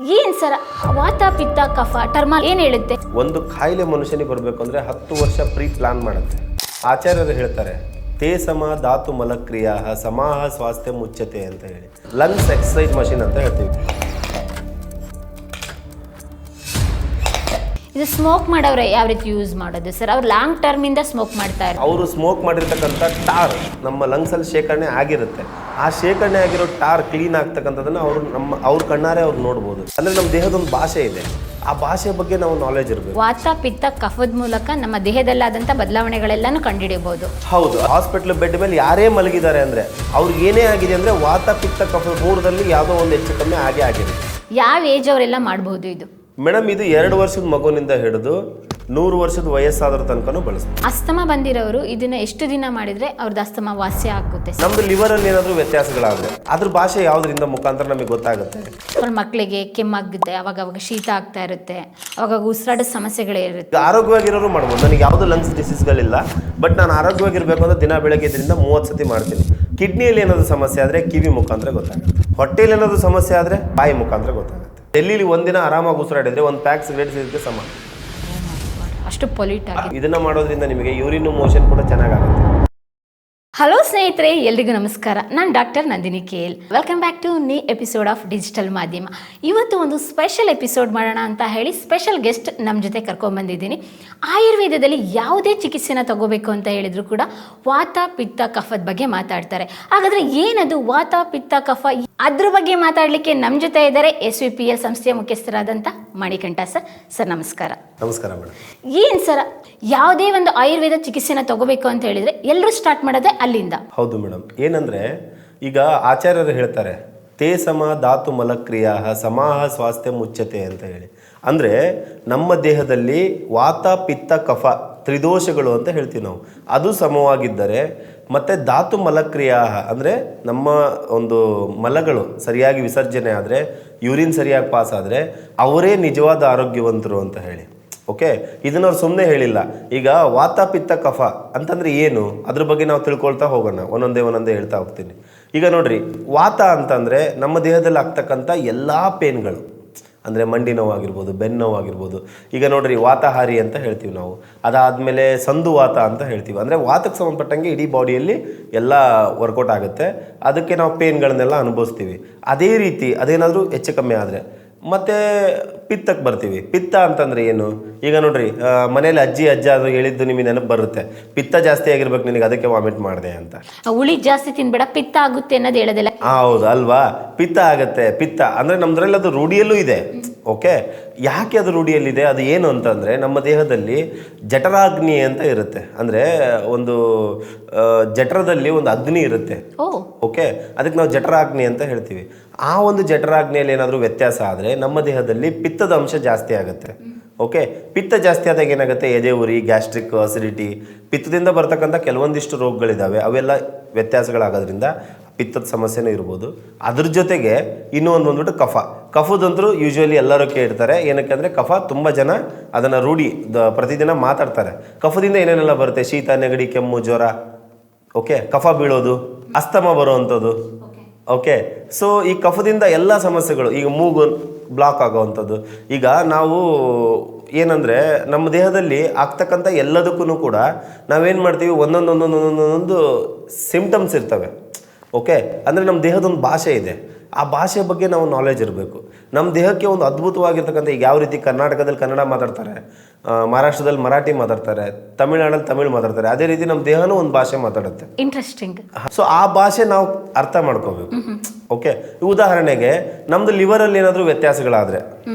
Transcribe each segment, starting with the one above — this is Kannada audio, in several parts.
ಏನ್ ಸರ್ ವಾತ ಪಿತ್ತ ಕಫ ಟರ್ಮಲ್ ಏನ್ ಹೇಳುತ್ತೆ? ಒಂದು ಕಾಯಿಲೆ ಮನುಷ್ಯನಿಗೆ ಬರಬೇಕು ಅಂದರೆ 10 ವರ್ಷ ಪ್ರೀ ಪ್ಲಾನ್ ಮಾಡುತ್ತೆ. ಆಚಾರ್ಯರು ಹೇಳ್ತಾರೆ ತೇ ಸಮ ಧಾತು ಮಲಕ್ರಿಯಾ ಸಮಾಹ ಸ್ವಾಸ್ಥ್ಯ ಮುಚ್ಚತೆ ಅಂತ ಹೇಳಿ. ಲಂಗ್ಸ್ ಎಕ್ಸಸೈಸ್ ಮಷಿನ್ ಅಂತ ಹೇಳ್ತೀವಿ. ಇದು ಸ್ಮೋಕ್ ಮಾಡೋರೆ ಯಾವ ರೀತಿ ಯೂಸ್ ಮಾಡೋದು ಸರ್? ಅವ್ರು ಲಾಂಗ್ ಟರ್ಮ್ ಇಂದ ಸ್ಮೋಕ್ ಮಾಡ್ತಾ ಇರ್ತಾರೆ. ಅವರು ಸ್ಮೋಕ್ ಮಾಡಿರ್ತಕ್ಕಂಥ ಟಾರ್ ನಮ್ಮ ಲಂಗ್ಸಲ್ಲಿ ಶೇಖರಣೆ ಆಗಿರುತ್ತೆ. ಆ ಶೇಖರಣೆ ಆಗಿರೋ ಟಾರ್ ಕ್ಲೀನ್ ಆಗ್ತಕ್ಕಂಥದ್ದನ್ನು ಅವ್ರ ಕಣ್ಣಾರೆ ಅವ್ರು ನೋಡ್ಬೋದು. ಅಂದರೆ ನಮ್ಮ ದೇಹದೊಂದು ಭಾಷೆ ಇದೆ, ಆ ಭಾಷೆ ಬಗ್ಗೆ ನಾವು ನಾಲೆಜ್ ಇರಬೇಕು. ವಾತ ಪಿತ್ತ ಕಫದ ಮೂಲಕ ನಮ್ಮ ದೇಹದಲ್ಲಾದಂಥ ಬದಲಾವಣೆಗಳೆಲ್ಲಾನು ಕಂಡುಹಿಡಿಯಬಹುದು. ಹೌದು, ಹಾಸ್ಪಿಟ್ಲ್ ಬೆಡ್ ಮೇಲೆ ಯಾರೇ ಮಲಗಿದ್ದಾರೆ ಅಂದರೆ ಅವ್ರಿಗೆ ಏನೇ ಆಗಿದೆ ಅಂದರೆ ವಾತ ಪಿತ್ತ ಕಫ ಮೂರದಲ್ಲಿ ಯಾವುದೋ ಒಂದು ಹೆಚ್ಚು ಕಮ್ಮಿ ಆಗಿದೆ. ಯಾವ ಏಜ್ ಅವರೆಲ್ಲ ಮಾಡಬಹುದು ಇದು? ಮೇಡಮ್, ಇದು 2 ವರ್ಷದ ಮಗುವಿನಿಂದ ಹಿಡಿದು 100 ವರ್ಷದ ವಯಸ್ಸಾದ್ರ ತನಕನೂ ಬಳಸ್ಬೋದು. ಅಸ್ತಮ ಬಂದಿರೋರು ಇದನ್ನ ಎಷ್ಟು ದಿನ ಮಾಡಿದ್ರೆ ಅವ್ರದ್ದು ಅಸ್ತಮ ವಾಸಿ ಆಗುತ್ತೆ? ನಮ್ದು ಲಿವರ್ ಅಲ್ಲಿ ಏನಾದರೂ ವ್ಯತ್ಯಾಸಗಳಾದ್ರೆ ಅದ್ರ ಭಾಷೆ ಯಾವ್ದ್ರಿಂದ ಮುಖಾಂತರ ನಮಗೆ ಗೊತ್ತಾಗುತ್ತೆ. ಮಕ್ಕಳಿಗೆ ಕೆಮ್ಮಾಗುತ್ತೆ, ಅವಾಗ ಶೀತ ಆಗ್ತಾ ಇರುತ್ತೆ, ಅವಾಗ ಉಸಿರಾಟದ ಸಮಸ್ಯೆಗಳೇ ಇರುತ್ತೆ. ಆರೋಗ್ಯವಾಗಿರೋರು ಮಾಡ್ಬೋದು. ನನಗೆ ಯಾವುದು ಲಂಗ್ಸ್ ಡಿಸೀಸ್ಗಳಿಲ್ಲ, ಬಟ್ ನಾನು ಆರೋಗ್ಯವಾಗಿರ್ಬೇಕು ಅಂದ್ರೆ ದಿನ ಬೆಳಗ್ಗೆ ಇದರಿಂದ 30 ಸತಿ ಮಾಡ್ತೀನಿ. ಕಿಡ್ನಿಯಲ್ಲಿ ಏನಾದರೂ ಸಮಸ್ಯೆ ಆದರೆ ಕಿವಿ ಮುಖಾಂತರ ಗೊತ್ತಾಗುತ್ತೆ. ಹೊಟ್ಟೆಯಲ್ಲಿ ಏನಾದರೂ ಸಮಸ್ಯೆ ಆದರೆ ಬಾಯಿ ಮುಖಾಂತರ ಗೊತ್ತಾಗುತ್ತೆ. ಡೆಲ್ಲಿಲಿ ಒಂದಿನ ಆರಾಮಾಗಿ ಉಸಿರಾಡಿದ್ರೆ ಒಂದು ಪ್ಯಾಕ್ ಸಿಗರೇಟ್ ಸಿಗೋಕ್ಕೆ ಸಮ. ಅಷ್ಟು ಪೊಲ್ಯೂಟ್ ಆಗಿದೆ. ಇದನ್ನ ಮಾಡೋದ್ರಿಂದ ನಿಮಗೆ ಯೂರಿನ್ ಮೋಷನ್ ಕೂಡ ಚೆನ್ನಾಗಾಗುತ್ತೆ. ಹಲೋ ಸ್ನೇಹಿತರೆ, ಎಲ್ರಿಗೂ ನಮಸ್ಕಾರ. ನಾನು doctor Nandini KL. Welcome back to ನಿ ಎಪಿಸೋಡ್ ಆಫ್ ಡಿಜಿಟಲ್ ಮಾಧ್ಯಮ. ಇವತ್ತು ಒಂದು ಸ್ಪೆಷಲ್ ಎಪಿಸೋಡ್ ಮಾಡೋಣ ಅಂತ ಹೇಳಿ ಸ್ಪೆಷಲ್ ಗೆಸ್ಟ್ ನಮ್ಮ ಜೊತೆ ಕರ್ಕೊಂಡ್ಬಂದಿದ್ದೀನಿ. ಆಯುರ್ವೇದದಲ್ಲಿ ಯಾವುದೇ ಚಿಕಿತ್ಸೆನ ತಗೋಬೇಕು ಅಂತ ಹೇಳಿದ್ರು ಕೂಡ ವಾತ ಪಿತ್ತ ಕಫದ ಬಗ್ಗೆ ಮಾತಾಡ್ತಾರೆ. ಹಾಗಾದರೆ ಏನದು ವಾತ ಪಿತ್ತ ಕಫ? ಅದ್ರ ಬಗ್ಗೆ ಮಾತಾಡಲಿಕ್ಕೆ ನಮ್ಮ ಜೊತೆ ಇದ್ದಾರೆ SVPL ಸಂಸ್ಥೆಯ ಮುಖ್ಯಸ್ಥರಾದಂಥ ಮಣಿಕಂಠ ಸರ್. ಸರ್ ನಮಸ್ಕಾರ. ನಮಸ್ಕಾರ ಮೇಡಮ್. ಏನು ಸರ್, ಯಾವುದೇ ಒಂದು ಆಯುರ್ವೇದ ಚಿಕಿತ್ಸೆನ ತಗೋಬೇಕು ಅಂತ ಹೇಳಿದ್ರೆ ಎಲ್ಲರೂ ಸ್ಟಾರ್ಟ್ ಮಾಡೋದೇ ಅಲ್ಲಿಂದ. ಹೌದು ಮೇಡಮ್. ಏನಂದ್ರೆ ಈಗ ಆಚಾರ್ಯರು ಹೇಳ್ತಾರೆ ತೇ ಸಮ ಧಾತು ಮಲಕ್ರಿಯಾ ಸಮಾಹ ಸ್ವಾಸ್ಥ್ಯ ಮುಚ್ಚತೆ ಅಂತ ಹೇಳಿ. ಅಂದರೆ ನಮ್ಮ ದೇಹದಲ್ಲಿ ವಾತ ಪಿತ್ತ ಕಫ ತ್ರಿದೋಷಗಳು ಅಂತ ಹೇಳ್ತೀವಿ ನಾವು, ಅದು ಸಮವಾಗಿದ್ದರೆ ಮತ್ತು ಧಾತು ಮಲಕ್ರಿಯಾ ಅಂದರೆ ನಮ್ಮ ಒಂದು ಮಲಗಳು ಸರಿಯಾಗಿ ವಿಸರ್ಜನೆ ಆದರೆ, ಯೂರಿನ್ ಸರಿಯಾಗಿ ಪಾಸ್ ಆದರೆ ಅವರೇ ನಿಜವಾದ ಆರೋಗ್ಯವಂತರು ಅಂತ ಹೇಳಿ. ಓಕೆ, ಇದನ್ನ ಅವ್ರು ಸುಮ್ಮನೆ ಹೇಳಿಲ್ಲ. ಈಗ ವಾತ ಪಿತ್ತ ಕಫ ಅಂತಂದರೆ ಏನು, ಅದ್ರ ಬಗ್ಗೆ ನಾವು ತಿಳ್ಕೊಳ್ತಾ ಹೋಗೋಣ. ಒಂದೊಂದೇ ಹೇಳ್ತಾ ಹೋಗ್ತೀನಿ. ಈಗ ನೋಡ್ರಿ, ವಾತ ಅಂತಂದರೆ ನಮ್ಮ ದೇಹದಲ್ಲಿ ಆಗ್ತಕ್ಕಂಥ ಎಲ್ಲ ಪೇನ್ಗಳು, ಅಂದರೆ ಮಂಡಿ ನೋವಾಗಿರ್ಬೋದು, ಬೆನ್ನು ನೋವಾಗಿರ್ಬೋದು. ಈಗ ನೋಡ್ರಿ, ವಾತಾಹಾರಿ ಅಂತ ಹೇಳ್ತೀವಿ ನಾವು. ಅದಾದಮೇಲೆ ಸಂದುವಾತ ಅಂತ ಹೇಳ್ತೀವಿ. ಅಂದರೆ ವಾತಕ್ಕೆ ಸಂಬಂಧಪಟ್ಟಂಗೆ ಇಡೀ ಬಾಡಿಯಲ್ಲಿ ಎಲ್ಲ ವರ್ಕೌಟ್ ಆಗುತ್ತೆ, ಅದಕ್ಕೆ ನಾವು ಪೇನ್ಗಳನ್ನೆಲ್ಲ ಅನುಭವಿಸ್ತೀವಿ. ಅದೇ ರೀತಿ ಅದೇನಾದರೂ ಹೆಚ್ಚು ಕಮ್ಮಿ ಆದರೆ ಮತ್ತು ಪಿತ್ತಕ್ಕೆ ಬರ್ತೀವಿ. ಪಿತ್ತ ಅಂತಂದರೆ ಏನು? ಈಗ ನೋಡ್ರಿ, ಮನೇಲಿ ಅಜ್ಜ ಅದು ಹೇಳಿದ್ದು ನಿಮಗೆ ನೆನಪು ಬರುತ್ತೆ, ಪಿತ್ತ ಜಾಸ್ತಿ ಆಗಿರ್ಬೇಕು ನಿನಗೆ, ಅದಕ್ಕೆ ವಾಮಿಟ್ ಮಾಡಿದೆ ಅಂತ. ಹುಳಿ ಜಾಸ್ತಿ ತಿನ್ಬೇಡ, ಪಿತ್ತ ಆಗುತ್ತೆ ಅನ್ನೋದು ಹೇಳೋದಿಲ್ಲ. ಹೌದು ಅಲ್ವಾ? ಪಿತ್ತ ಆಗುತ್ತೆ. ಪಿತ್ತ ಅಂದರೆ ನಮ್ದ್ರಲ್ಲಿ ಅದು ರೂಢಿಯಲ್ಲೂ ಇದೆ. ಓಕೆ, ಯಾಕೆ ಅದು ರೂಢಿಯಲ್ಲಿದೆ? ಅದು ಏನು ಅಂತಂದರೆ ನಮ್ಮ ದೇಹದಲ್ಲಿ ಜಠರಾಗ್ನಿ ಅಂತ ಇರುತ್ತೆ. ಅಂದರೆ ಒಂದು ಜಠರದಲ್ಲಿ ಒಂದು ಅಗ್ನಿ ಇರುತ್ತೆ. ಓಕೆ, ಅದಕ್ಕೆ ನಾವು ಜಠರಾಗ್ನಿ ಅಂತ ಹೇಳ್ತೀವಿ. ಆ ಒಂದು ಜಠರಾಗ್ನಿಯಲ್ಲಿ ಏನಾದರೂ ವ್ಯತ್ಯಾಸ ಆದರೆ ನಮ್ಮ ದೇಹದಲ್ಲಿ ಪಿತ್ತದ ಅಂಶ ಜಾಸ್ತಿ ಆಗುತ್ತೆ. ಓಕೆ, ಪಿತ್ತ ಜಾಸ್ತಿ ಆದಾಗ ಏನಾಗುತ್ತೆ? ಎದೆ ಉರಿ, ಗ್ಯಾಸ್ಟ್ರಿಕ್, ಅಸಿಡಿಟಿ, ಪಿತ್ತದಿಂದ ಬರ್ತಕ್ಕಂಥ ಕೆಲವೊಂದಿಷ್ಟು ರೋಗಗಳಿದ್ದಾವೆ. ಅವೆಲ್ಲ ವ್ಯತ್ಯಾಸಗಳಾಗೋದ್ರಿಂದ ಪಿತ್ತದ ಸಮಸ್ಯೆನೂ ಇರ್ಬೋದು. ಅದ್ರ ಜೊತೆಗೆ ಇನ್ನೂ ಒಂದು ಬಂದ್ಬಿಟ್ಟು ಕಫದಂತರೂ ಯೂಶ್ವಲಿ ಎಲ್ಲರೂ ಕೇಳ್ತಾರೆ. ಏನಕ್ಕೆ ಅಂದರೆ ಕಫ ತುಂಬ ಜನ ಅದನ್ನು ಪ್ರತಿದಿನ ಮಾತಾಡ್ತಾರೆ. ಕಫದಿಂದ ಏನೇನೆಲ್ಲ ಬರುತ್ತೆ? ಶೀತ, ನೆಗಡಿ, ಕೆಮ್ಮು, ಜ್ವರ. ಓಕೆ, ಕಫ ಬೀಳೋದು, ಅಸ್ತಮ ಬರುವಂಥದ್ದು. ಓಕೆ, ಸೊ ಈ ಕಫದಿಂದ ಎಲ್ಲ ಸಮಸ್ಯೆಗಳು, ಈಗ ಮೂಗು ಬ್ಲಾಕ್ ಆಗೋವಂಥದ್ದು. ಈಗ ನಾವು ಏನಂದರೆ ನಮ್ಮ ದೇಹದಲ್ಲಿ ಆಗ್ತಕ್ಕಂಥ ಎಲ್ಲದಕ್ಕೂ ಕೂಡ ನಾವೇನು ಮಾಡ್ತೀವಿ, ಒಂದೊಂದು ಸಿಂಪ್ಟಮ್ಸ್ ಇರ್ತವೆ. ಓಕೆ, ಅಂದರೆ ನಮ್ಮ ದೇಹದೊಂದು ಭಾಷೆ ಇದೆ, ಆ ಭಾಷೆ ಬಗ್ಗೆ ನಾವು ನಾಲೆಜ್ ಇರಬೇಕು. ನಮ್ಮ ದೇಹಕ್ಕೆ ಒಂದು ಅದ್ಭುತವಾಗಿರ್ತಕ್ಕಂಥ, ಈಗ ಯಾವ ರೀತಿ ಕರ್ನಾಟಕದಲ್ಲಿ ಕನ್ನಡ ಮಾತಾಡ್ತಾರೆ, ಮಹಾರಾಷ್ಟ್ರದಲ್ಲಿ ಮರಾಠಿ ಮಾತಾಡ್ತಾರೆ, ತಮಿಳ್ನಾಡಲ್ಲಿ ತಮಿಳು ಮಾತಾಡ್ತಾರೆ, ಅದೇ ರೀತಿ ನಮ್ಮ ದೇಹನೂ ಒಂದು ಭಾಷೆ ಮಾತಾಡುತ್ತೆ. ಇಂಟ್ರೆಸ್ಟಿಂಗ್. ಸೊ ಆ ಭಾಷೆ ನಾವು ಅರ್ಥ ಮಾಡ್ಕೋಬೇಕು. ಓಕೆ, ಉದಾಹರಣೆಗೆ ನಮ್ದು ಲಿವರಲ್ಲಿ ಏನಾದರೂ ವ್ಯತ್ಯಾಸಗಳಾದರೆ,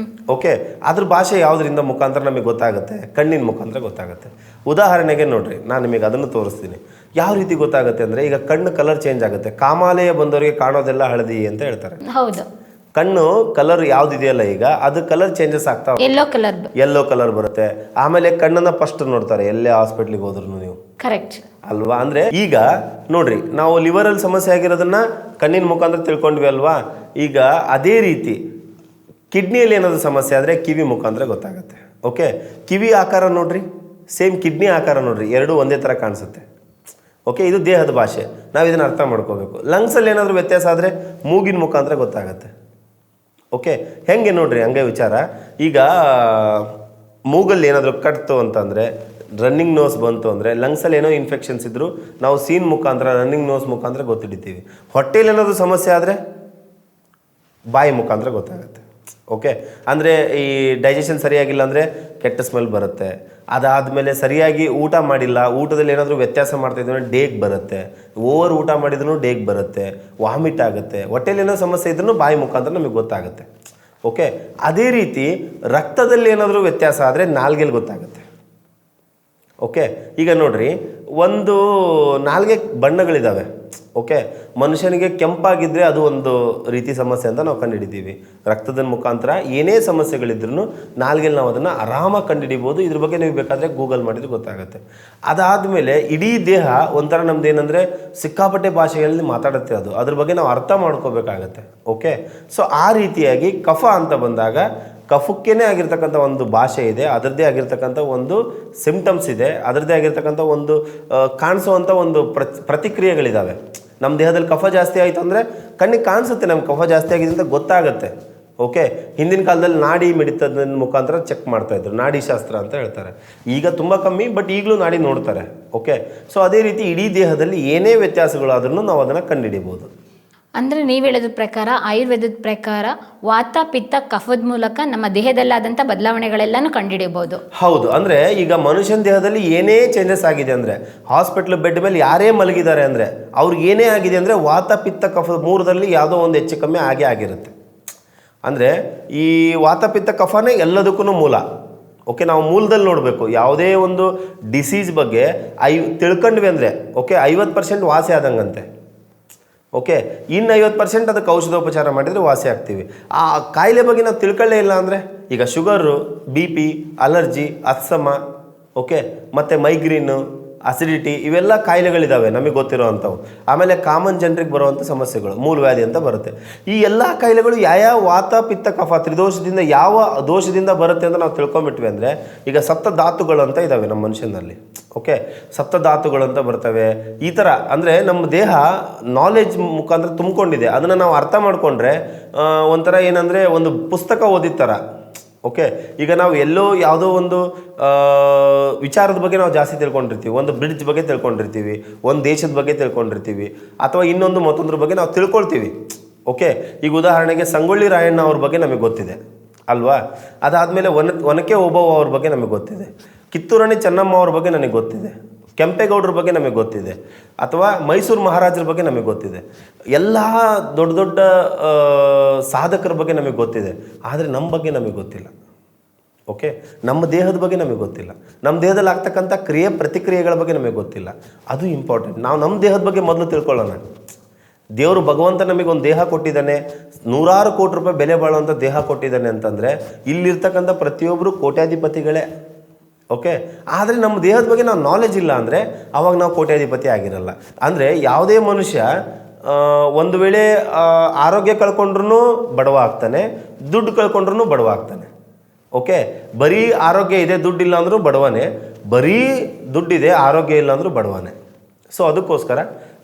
ಓಕೆ, ಅದ್ರ ಭಾಷೆ ಯಾವುದರಿಂದ ಮುಖಾಂತರ ನಮಗೆ ಗೊತ್ತಾಗುತ್ತೆ? ಕಣ್ಣಿನ ಮುಖಾಂತರ ಗೊತ್ತಾಗುತ್ತೆ. ಉದಾಹರಣೆಗೆ ನೋಡ್ರಿ, ನಾನು ನಿಮಗೆ ಅದನ್ನು ತೋರಿಸ್ತೀನಿ. ಯಾವ ರೀತಿ ಗೊತ್ತಾಗುತ್ತೆ ಅಂದರೆ, ಈಗ ಕಣ್ಣು ಕಲರ್ ಚೇಂಜ್ ಆಗುತ್ತೆ. ಕಾಮಾಲೆಯ ಬಂದವರಿಗೆ ಕಾಣೋದೆಲ್ಲ ಹಳದಿ ಅಂತ ಹೇಳ್ತಾರೆ. ಹೌದು, ಕಣ್ಣು ಕಲರ್ ಯಾವ್ದಿದೆಯಲ್ಲ ಈಗ ಅದು ಕಲರ್ ಚೇಂಜಸ್ ಆಗ್ತಾ, ಯೆಲ್ಲೋ ಕಲರ್ ಬರುತ್ತೆ. ಆಮೇಲೆ ಕಣ್ಣನ್ನ ಫಸ್ಟ್ ನೋಡ್ತಾರೆ ಎಲ್ಲೇ ಹಾಸ್ಪಿಟ್ಲಿಗೆ ಹೋದ್ರು ನೀವು. ಕರೆಕ್ಟ್ ಅಲ್ವಾ? ಅಂದ್ರೆ ಈಗ ನೋಡ್ರಿ, ನಾವು ಲಿವರಲ್ಲಿ ಸಮಸ್ಯೆ ಆಗಿರೋದನ್ನ ಕಣ್ಣಿನ ಮುಖಾಂತರ ತಿಳ್ಕೊಂಡ್ವಿ ಅಲ್ವಾ? ಈಗ ಅದೇ ರೀತಿ ಕಿಡ್ನಿಯಲ್ಲಿ ಏನಾದರೂ ಸಮಸ್ಯೆ ಆದರೆ ಕಿವಿ ಮುಖಾಂತರ ಗೊತ್ತಾಗುತ್ತೆ. ಓಕೆ, ಕಿವಿ ಆಕಾರ ನೋಡ್ರಿ, ಸೇಮ್ ಕಿಡ್ನಿ ಆಕಾರ ನೋಡ್ರಿ, ಎರಡೂ ಒಂದೇ ಥರ ಕಾಣಿಸುತ್ತೆ. ಓಕೆ, ಇದು ದೇಹದ ಭಾಷೆ, ನಾವು ಇದನ್ನು ಅರ್ಥ ಮಾಡ್ಕೋಬೇಕು. ಲಂಗ್ಸಲ್ಲಿ ಏನಾದರೂ ವ್ಯತ್ಯಾಸ ಆದರೆ ಮೂಗಿನ ಮುಖಾಂತರ ಗೊತ್ತಾಗುತ್ತೆ. ಓಕೆ, ಹೆಂಗೆ ನೋಡ್ರಿ ಹಂಗೆ ವಿಚಾರ. ಈಗ ಮೂಗಲ್ಲಿ ಏನಾದರೂ ಕಟ್ತು ಅಂತಂದರೆ, ರನ್ನಿಂಗ್ ನೋಸ್ ಬಂತು ಅಂದರೆ, ಲಂಗ್ಸಲ್ಲಿ ಏನೋ ಇನ್ಫೆಕ್ಷನ್ಸ್ ಇದ್ದರೂ ನಾವು ಸೀನ್ ಮುಖಾಂತರ, ರನ್ನಿಂಗ್ ನೋಸ್ ಮುಖಾಂತರ ಗೊತ್ತಿಡಿತೀವಿ. ಹೊಟ್ಟೆಯಲ್ಲಿ ಏನಾದರೂ ಸಮಸ್ಯೆ ಆದರೆ ಬಾಯಿ ಮುಖಾಂತರ ಗೊತ್ತಾಗುತ್ತೆ. ಓಕೆ, ಅಂದರೆ ಈ ಡೈಜೆಷನ್ ಸರಿಯಾಗಿಲ್ಲ ಅಂದರೆ ಕೆಟ್ಟ ಸ್ಮೆಲ್ ಬರುತ್ತೆ. ಅದಾದಮೇಲೆ ಸರಿಯಾಗಿ ಊಟ ಮಾಡಿಲ್ಲ, ಊಟದಲ್ಲಿ ಏನಾದರೂ ವ್ಯತ್ಯಾಸ ಮಾಡ್ತಾಯಿದ್ರೆ ಡೇಗ್ ಬರುತ್ತೆ. ಓವರ್ ಊಟ ಮಾಡಿದ್ರೂ ಡೇಗ್ ಬರುತ್ತೆ, ವಾಮಿಟ್ ಆಗುತ್ತೆ. ಹೊಟ್ಟೆಯಲ್ಲಿ ಏನೋ ಸಮಸ್ಯೆ ಇದ್ರೂ ಬಾಯಿ ಮುಖಾಂತರ ನಮಗೆ ಗೊತ್ತಾಗುತ್ತೆ. ಓಕೆ, ಅದೇ ರೀತಿ ರಕ್ತದಲ್ಲಿ ಏನಾದರೂ ವ್ಯತ್ಯಾಸ ಆದರೆ ನಾಲ್ಗೆಲ್ಲಿ ಗೊತ್ತಾಗುತ್ತೆ. ಓಕೆ, ಈಗ ನೋಡ್ರಿ, ಒಂದು ನಾಲ್ಗೆ ಬಣ್ಣಗಳಿದ್ದಾವೆ. ಓಕೆ, ಮನುಷ್ಯನಿಗೆ ಕೆಂಪಾಗಿದ್ದರೆ ಅದು ಒಂದು ರೀತಿ ಸಮಸ್ಯೆ ಅಂತ ನಾವು ಕಂಡುಹಿಡಿತೀವಿ. ರಕ್ತದ ಮುಖಾಂತರ ಏನೇ ಸಮಸ್ಯೆಗಳಿದ್ರೂ ನಾಲ್ಗೆಲ್ಲಿ ನಾವು ಅದನ್ನು ಆರಾಮಾಗಿ ಕಂಡುಹಿಡಿಬೋದು. ಇದ್ರ ಬಗ್ಗೆ ನೀವು ಬೇಕಾದರೆ ಗೂಗಲ್ ಮಾಡಿದ್ರೆ ಗೊತ್ತಾಗುತ್ತೆ. ಅದಾದಮೇಲೆ ಇಡೀ ದೇಹ ಒಂಥರ ನಮ್ದು ಏನಂದರೆ ಸಿಕ್ಕಾಪಟ್ಟೆ ಭಾಷೆಗಳಲ್ಲಿ ಮಾತಾಡುತ್ತೆ. ಅದ್ರ ಬಗ್ಗೆ ನಾವು ಅರ್ಥ ಮಾಡ್ಕೋಬೇಕಾಗತ್ತೆ. ಓಕೆ, ಸೊ ಆ ರೀತಿಯಾಗಿ ಕಫ ಅಂತ ಬಂದಾಗ ಕಫಕ್ಕೇ ಆಗಿರ್ತಕ್ಕಂಥ ಒಂದು ಭಾಷೆ ಇದೆ, ಅದರದ್ದೇ ಆಗಿರ್ತಕ್ಕಂಥ ಒಂದು ಸಿಂಪ್ಟಮ್ಸ್ ಇದೆ, ಅದರದ್ದೇ ಆಗಿರ್ತಕ್ಕಂಥ ಒಂದು ಕಾಣಿಸುವಂಥ ಒಂದು ಪ್ರತಿಕ್ರಿಯೆಗಳಿದ್ದಾವೆ. ನಮ್ಮ ದೇಹದಲ್ಲಿ ಕಫ ಜಾಸ್ತಿ ಆಯಿತು ಅಂದರೆ ಕಣ್ಣಿಗೆ ಕಾಣಿಸುತ್ತೆ, ನಮ್ಗೆ ಕಫ ಜಾಸ್ತಿ ಆಗಿದೆ ಅಂತ ಗೊತ್ತಾಗುತ್ತೆ. ಓಕೆ, ಹಿಂದಿನ ಕಾಲದಲ್ಲಿ ನಾಡಿ ಮಿಡಿತದ ಮುಖಾಂತರ ಚೆಕ್ ಮಾಡ್ತಾಯಿದ್ರು, ನಾಡಿ ಶಾಸ್ತ್ರ ಅಂತ ಹೇಳ್ತಾರೆ. ಈಗ ತುಂಬ ಕಮ್ಮಿ, ಬಟ್ ಈಗಲೂ ನಾಡಿ ನೋಡ್ತಾರೆ. ಓಕೆ, ಸೊ ಅದೇ ರೀತಿ ಇಡೀ ದೇಹದಲ್ಲಿ ಏನೇ ವ್ಯತ್ಯಾಸಗಳಾದ್ರೂ ನಾವು ಅದನ್ನು ಕಂಡುಹಿಡಿಬೋದು. ಅಂದರೆ ನೀವು ಹೇಳೋದ್ರ ಪ್ರಕಾರ, ಆಯುರ್ವೇದದ ಪ್ರಕಾರ ವಾತ ಪಿತ್ತ ಕಫದ ಮೂಲಕ ನಮ್ಮ ದೇಹದಲ್ಲಾದಂಥ ಬದಲಾವಣೆಗಳೆಲ್ಲನೂ ಕಂಡುಹಿಡಿಯಬಹುದು. ಹೌದು, ಅಂದರೆ ಈಗ ಮನುಷ್ಯನ ದೇಹದಲ್ಲಿ ಏನೇ ಚೇಂಜಸ್ ಆಗಿದೆ ಅಂದರೆ, ಹಾಸ್ಪಿಟ್ಲ್ ಬೆಡ್ ಮೇಲೆ ಯಾರೇ ಮಲಗಿದ್ದಾರೆ ಅಂದರೆ ಅವ್ರಿಗೆ ಏನೇ ಆಗಿದೆ ಅಂದರೆ ವಾತ ಪಿತ್ತ ಕಫ ಮೂರರಲ್ಲಿ ಯಾವುದೋ ಒಂದು ಹೆಚ್ಚು ಕಮ್ಮಿ ಆಗಿರುತ್ತೆ. ಅಂದರೆ ಈ ವಾತ ಪಿತ್ತ ಕಫನೇ ಎಲ್ಲದಕ್ಕೂ ಮೂಲ. ಓಕೆ, ನಾವು ಮೂಲದಲ್ಲಿ ನೋಡಬೇಕು. ಯಾವುದೇ ಒಂದು ಡಿಸೀಸ್ ಬಗ್ಗೆ ತಿಳ್ಕೊಂಡ್ವಿ ಅಂದರೆ ಓಕೆ 50% ವಾಸಿ ಆದಂಗಂತೆ. ಓಕೆ, ಇನ್ನು 50% ಅದಕ್ಕೆ ಔಷಧೋಪಚಾರ ಮಾಡಿದರೆ ವಾಸಿ ಆಗ್ತೀವಿ. ಆ ಕಾಯಿಲೆ ಬಗ್ಗೆ ನಾವು ತಿಳ್ಕೊಳ್ಳೇ ಇಲ್ಲ ಅಂದರೆ, ಈಗ sugar, BP, allergy, asthma, okay, ಮತ್ತು ಮೈಗ್ರೀನು, ಅಸಿಡಿಟಿ, ಇವೆಲ್ಲ ಕಾಯಿಲೆಗಳಿದ್ದಾವೆ ನಮಗೆ ಗೊತ್ತಿರೋ ಅಂಥವು. ಆಮೇಲೆ ಕಾಮನ್ ಜನರಿಗೆ ಬರುವಂಥ ಸಮಸ್ಯೆಗಳು, ಮೂಲವ್ಯಾಧಿ ಅಂತ ಬರುತ್ತೆ. ಈ ಎಲ್ಲ ಕಾಯಿಲೆಗಳು ಯಾವ ವಾತ ಪಿತ್ತ ಕಫ ತ್ರಿದೋಷದಿಂದ ಯಾವ ದೋಷದಿಂದ ಬರುತ್ತೆ ಅಂತ ನಾವು ತಿಳ್ಕೊಂಬಿಟ್ವಿ ಅಂದರೆ, ಈಗ ಸಪ್ತ ಧಾತುಗಳು ಅಂತ ಇದ್ದಾವೆ ನಮ್ಮ ಮನುಷ್ಯನಲ್ಲಿ. ಓಕೆ, ಸಪ್ತ ಧಾತುಗಳು ಅಂತ ಬರ್ತವೆ. ಈ ಥರ ಅಂದರೆ ನಮ್ಮ ದೇಹ ನಾಲೆಜ್ ಮುಖಾಂತರ ತುಂಬಿಕೊಂಡಿದೆ. ಅದನ್ನು ನಾವು ಅರ್ಥ ಮಾಡಿಕೊಂಡ್ರೆ ಒಂಥರ ಏನಂದರೆ ಒಂದು ಪುಸ್ತಕ ಓದಿದ ಥರ. ಓಕೆ, ಈಗ ನಾವು ಎಲ್ಲೋ ಯಾವುದೋ ಒಂದು ವಿಚಾರದ ಬಗ್ಗೆ ನಾವು ಜಾಸ್ತಿ ತಿಳ್ಕೊಂಡಿರ್ತೀವಿ, ಒಂದು ಬ್ರಿಡ್ಜ್ ಬಗ್ಗೆ ತಿಳ್ಕೊಂಡಿರ್ತೀವಿ, ಒಂದು ದೇಶದ ಬಗ್ಗೆ ತಿಳ್ಕೊಂಡಿರ್ತೀವಿ, ಅಥವಾ ಮತ್ತೊಂದ್ರ ಬಗ್ಗೆ ನಾವು ತಿಳ್ಕೊಳ್ತೀವಿ. ಓಕೆ, ಈಗ ಉದಾಹರಣೆಗೆ ಸಂಗೊಳ್ಳಿ ರಾಯಣ್ಣ ಅವ್ರ ಬಗ್ಗೆ ನಮಗೆ ಗೊತ್ತಿದೆ ಅಲ್ವಾ. ಅದಾದಮೇಲೆ ಒನಕೆ ಓಬವ್ವ ಅವ್ರ ಬಗ್ಗೆ ನಮಗೆ ಗೊತ್ತಿದೆ, ಕಿತ್ತೂರಾಣಿ ಚೆನ್ನಮ್ಮ ಅವ್ರ ಬಗ್ಗೆ ನನಗೆ ಗೊತ್ತಿದೆ, ಕೆಂಪೇಗೌಡರ ಬಗ್ಗೆ ನಮಗೆ ಗೊತ್ತಿದೆ, ಅಥವಾ ಮೈಸೂರು ಮಹಾರಾಜರ ಬಗ್ಗೆ ನಮಗೆ ಗೊತ್ತಿದೆ. ಎಲ್ಲ ದೊಡ್ಡ ದೊಡ್ಡ ಸಾಧಕರ ಬಗ್ಗೆ ನಮಗೆ ಗೊತ್ತಿದೆ. ಆದರೆ ನಮ್ಮ ಬಗ್ಗೆ ನಮಗೆ ಗೊತ್ತಿಲ್ಲ. ಓಕೆ, ನಮ್ಮ ದೇಹದ ಬಗ್ಗೆ ನಮಗೆ ಗೊತ್ತಿಲ್ಲ. ನಮ್ಮ ದೇಹದಲ್ಲಿ ಆಗ್ತಕ್ಕಂಥ ಪ್ರತಿಕ್ರಿಯೆಗಳ ಬಗ್ಗೆ ನಮಗೆ ಗೊತ್ತಿಲ್ಲ. ಅದು ಇಂಪಾರ್ಟೆಂಟ್. ನಾವು ನಮ್ಮ ದೇಹದ ಬಗ್ಗೆ ಮೊದಲು ತಿಳ್ಕೊಳ್ಳೋಣ. ದೇವರು ಭಗವಂತ ನಮಗೆ ಒಂದು ದೇಹ ಕೊಟ್ಟಿದ್ದಾನೆ, ನೂರಾರು ಕೋಟಿ ರೂಪಾಯಿ ಬೆಲೆ ಬಾಳುವಂಥ ದೇಹ ಕೊಟ್ಟಿದ್ದಾನೆ ಅಂತಂದರೆ ಇಲ್ಲಿರ್ತಕ್ಕಂಥ ಪ್ರತಿಯೊಬ್ಬರು ಕೋಟ್ಯಾಧಿಪತಿಗಳೇ. ಓಕೆ, ಆದರೆ ನಮ್ಮ ದೇಹದ ಬಗ್ಗೆ ನಾವು ನಾಲೆಜ್ ಇಲ್ಲ ಅಂದರೆ ಆವಾಗ ನಾವು ಕೋಟ್ಯಾಧಿಪತಿ ಆಗಿರಲ್ಲ. ಅಂದರೆ ಯಾವುದೇ ಮನುಷ್ಯ ಒಂದು ವೇಳೆ ಆರೋಗ್ಯ ಕಳ್ಕೊಂಡ್ರೂ ಬಡವ ಆಗ್ತಾನೆ, ದುಡ್ಡು ಕಳ್ಕೊಂಡ್ರೂ ಬಡವ ಆಗ್ತಾನೆ. ಓಕೆ, ಬರೀ ಆರೋಗ್ಯ ಇದೆ ದುಡ್ಡಿಲ್ಲ ಅಂದರೂ ಬಡವನೇ, ಬರೀ ದುಡ್ಡಿದೆ ಆರೋಗ್ಯ ಇಲ್ಲ ಅಂದರೂ ಬಡವನೇ. ಸೊ ಅದಕ್ಕೋಸ್ಕರ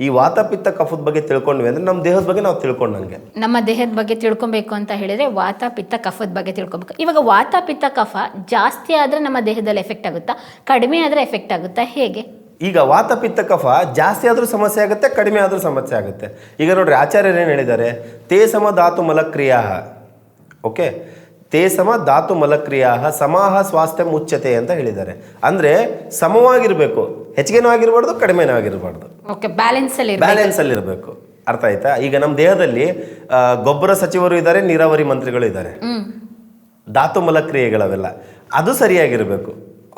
ಈ ವಾತ ಪಿತ್ತ ಕಫದ ಬಗ್ಗೆ ತಿಳ್ಕೊಂಡ್ವಿ ಅಂದರೆ ನಮ್ಮ ದೇಹದ ಬಗ್ಗೆ ನಾವು ತಿಳ್ಕೊಂಡಂಗೆ. ನಮ್ಮ ದೇಹದ ಬಗ್ಗೆ ತಿಳ್ಕೊಬೇಕು ಅಂತ ಹೇಳಿದರೆ ವಾತ ಪಿತ್ತ ಕಫದ ಬಗ್ಗೆ ತಿಳ್ಕೊಬೇಕು. ಇವಾಗ ವಾತ ಪಿತ್ತ ಕಫ ಜಾಸ್ತಿ ಆದರೆ ನಮ್ಮ ದೇಹದಲ್ಲಿ ಎಫೆಕ್ಟ್ ಆಗುತ್ತಾ, ಕಡಿಮೆ ಆದರೆ ಎಫೆಕ್ಟ್ ಆಗುತ್ತಾ, ಹೇಗೆ? ಈಗ ವಾತ ಪಿತ್ತ ಕಫ ಜಾಸ್ತಿ ಆದರೂ ಸಮಸ್ಯೆ ಆಗುತ್ತೆ, ಕಡಿಮೆ ಆದರೂ ಸಮಸ್ಯೆ ಆಗುತ್ತೆ. ಈಗ ನೋಡ್ರಿ, ಆಚಾರ್ಯರು ಏನು ಹೇಳಿದ್ದಾರೆ, ತೇ ಸಮ ಧಾತು ಮಲಕ್ರಿಯಾ. ಓಕೆ, ತೇ ಸಮ ಧಾತು ಮಲಕ್ರಿಯಾ ಸಮಾಹ ಸ್ವಾಸ್ಥ್ಯ ಮುಚ್ಚತೆ ಅಂತ ಹೇಳಿದ್ದಾರೆ. ಅಂದರೆ ಸಮವಾಗಿರಬೇಕು, ಹೆಚ್ಚಿಗೆನೂ ಆಗಿರಬಾರ್ದು, ಕಡಿಮೆನೂ ಆಗಿರಬಾರ್ದು. ಓಕೆ, ಬ್ಯಾಲೆನ್ಸಲ್ಲಿ ಇರಬೇಕು. ಅರ್ಥ ಆಯ್ತಾ? ಈಗ ನಮ್ಮ ದೇಹದಲ್ಲಿ ಗೊಬ್ಬರ ಸಚಿವರು ಇದ್ದಾರೆ, ನೀರಾವರಿ ಮಂತ್ರಿಗಳು ಇದ್ದಾರೆ, ಧಾತು ಮಲಕ್ರಿಯೆಗಳವೆಲ್ಲ ಅದು ಸರಿಯಾಗಿರಬೇಕು.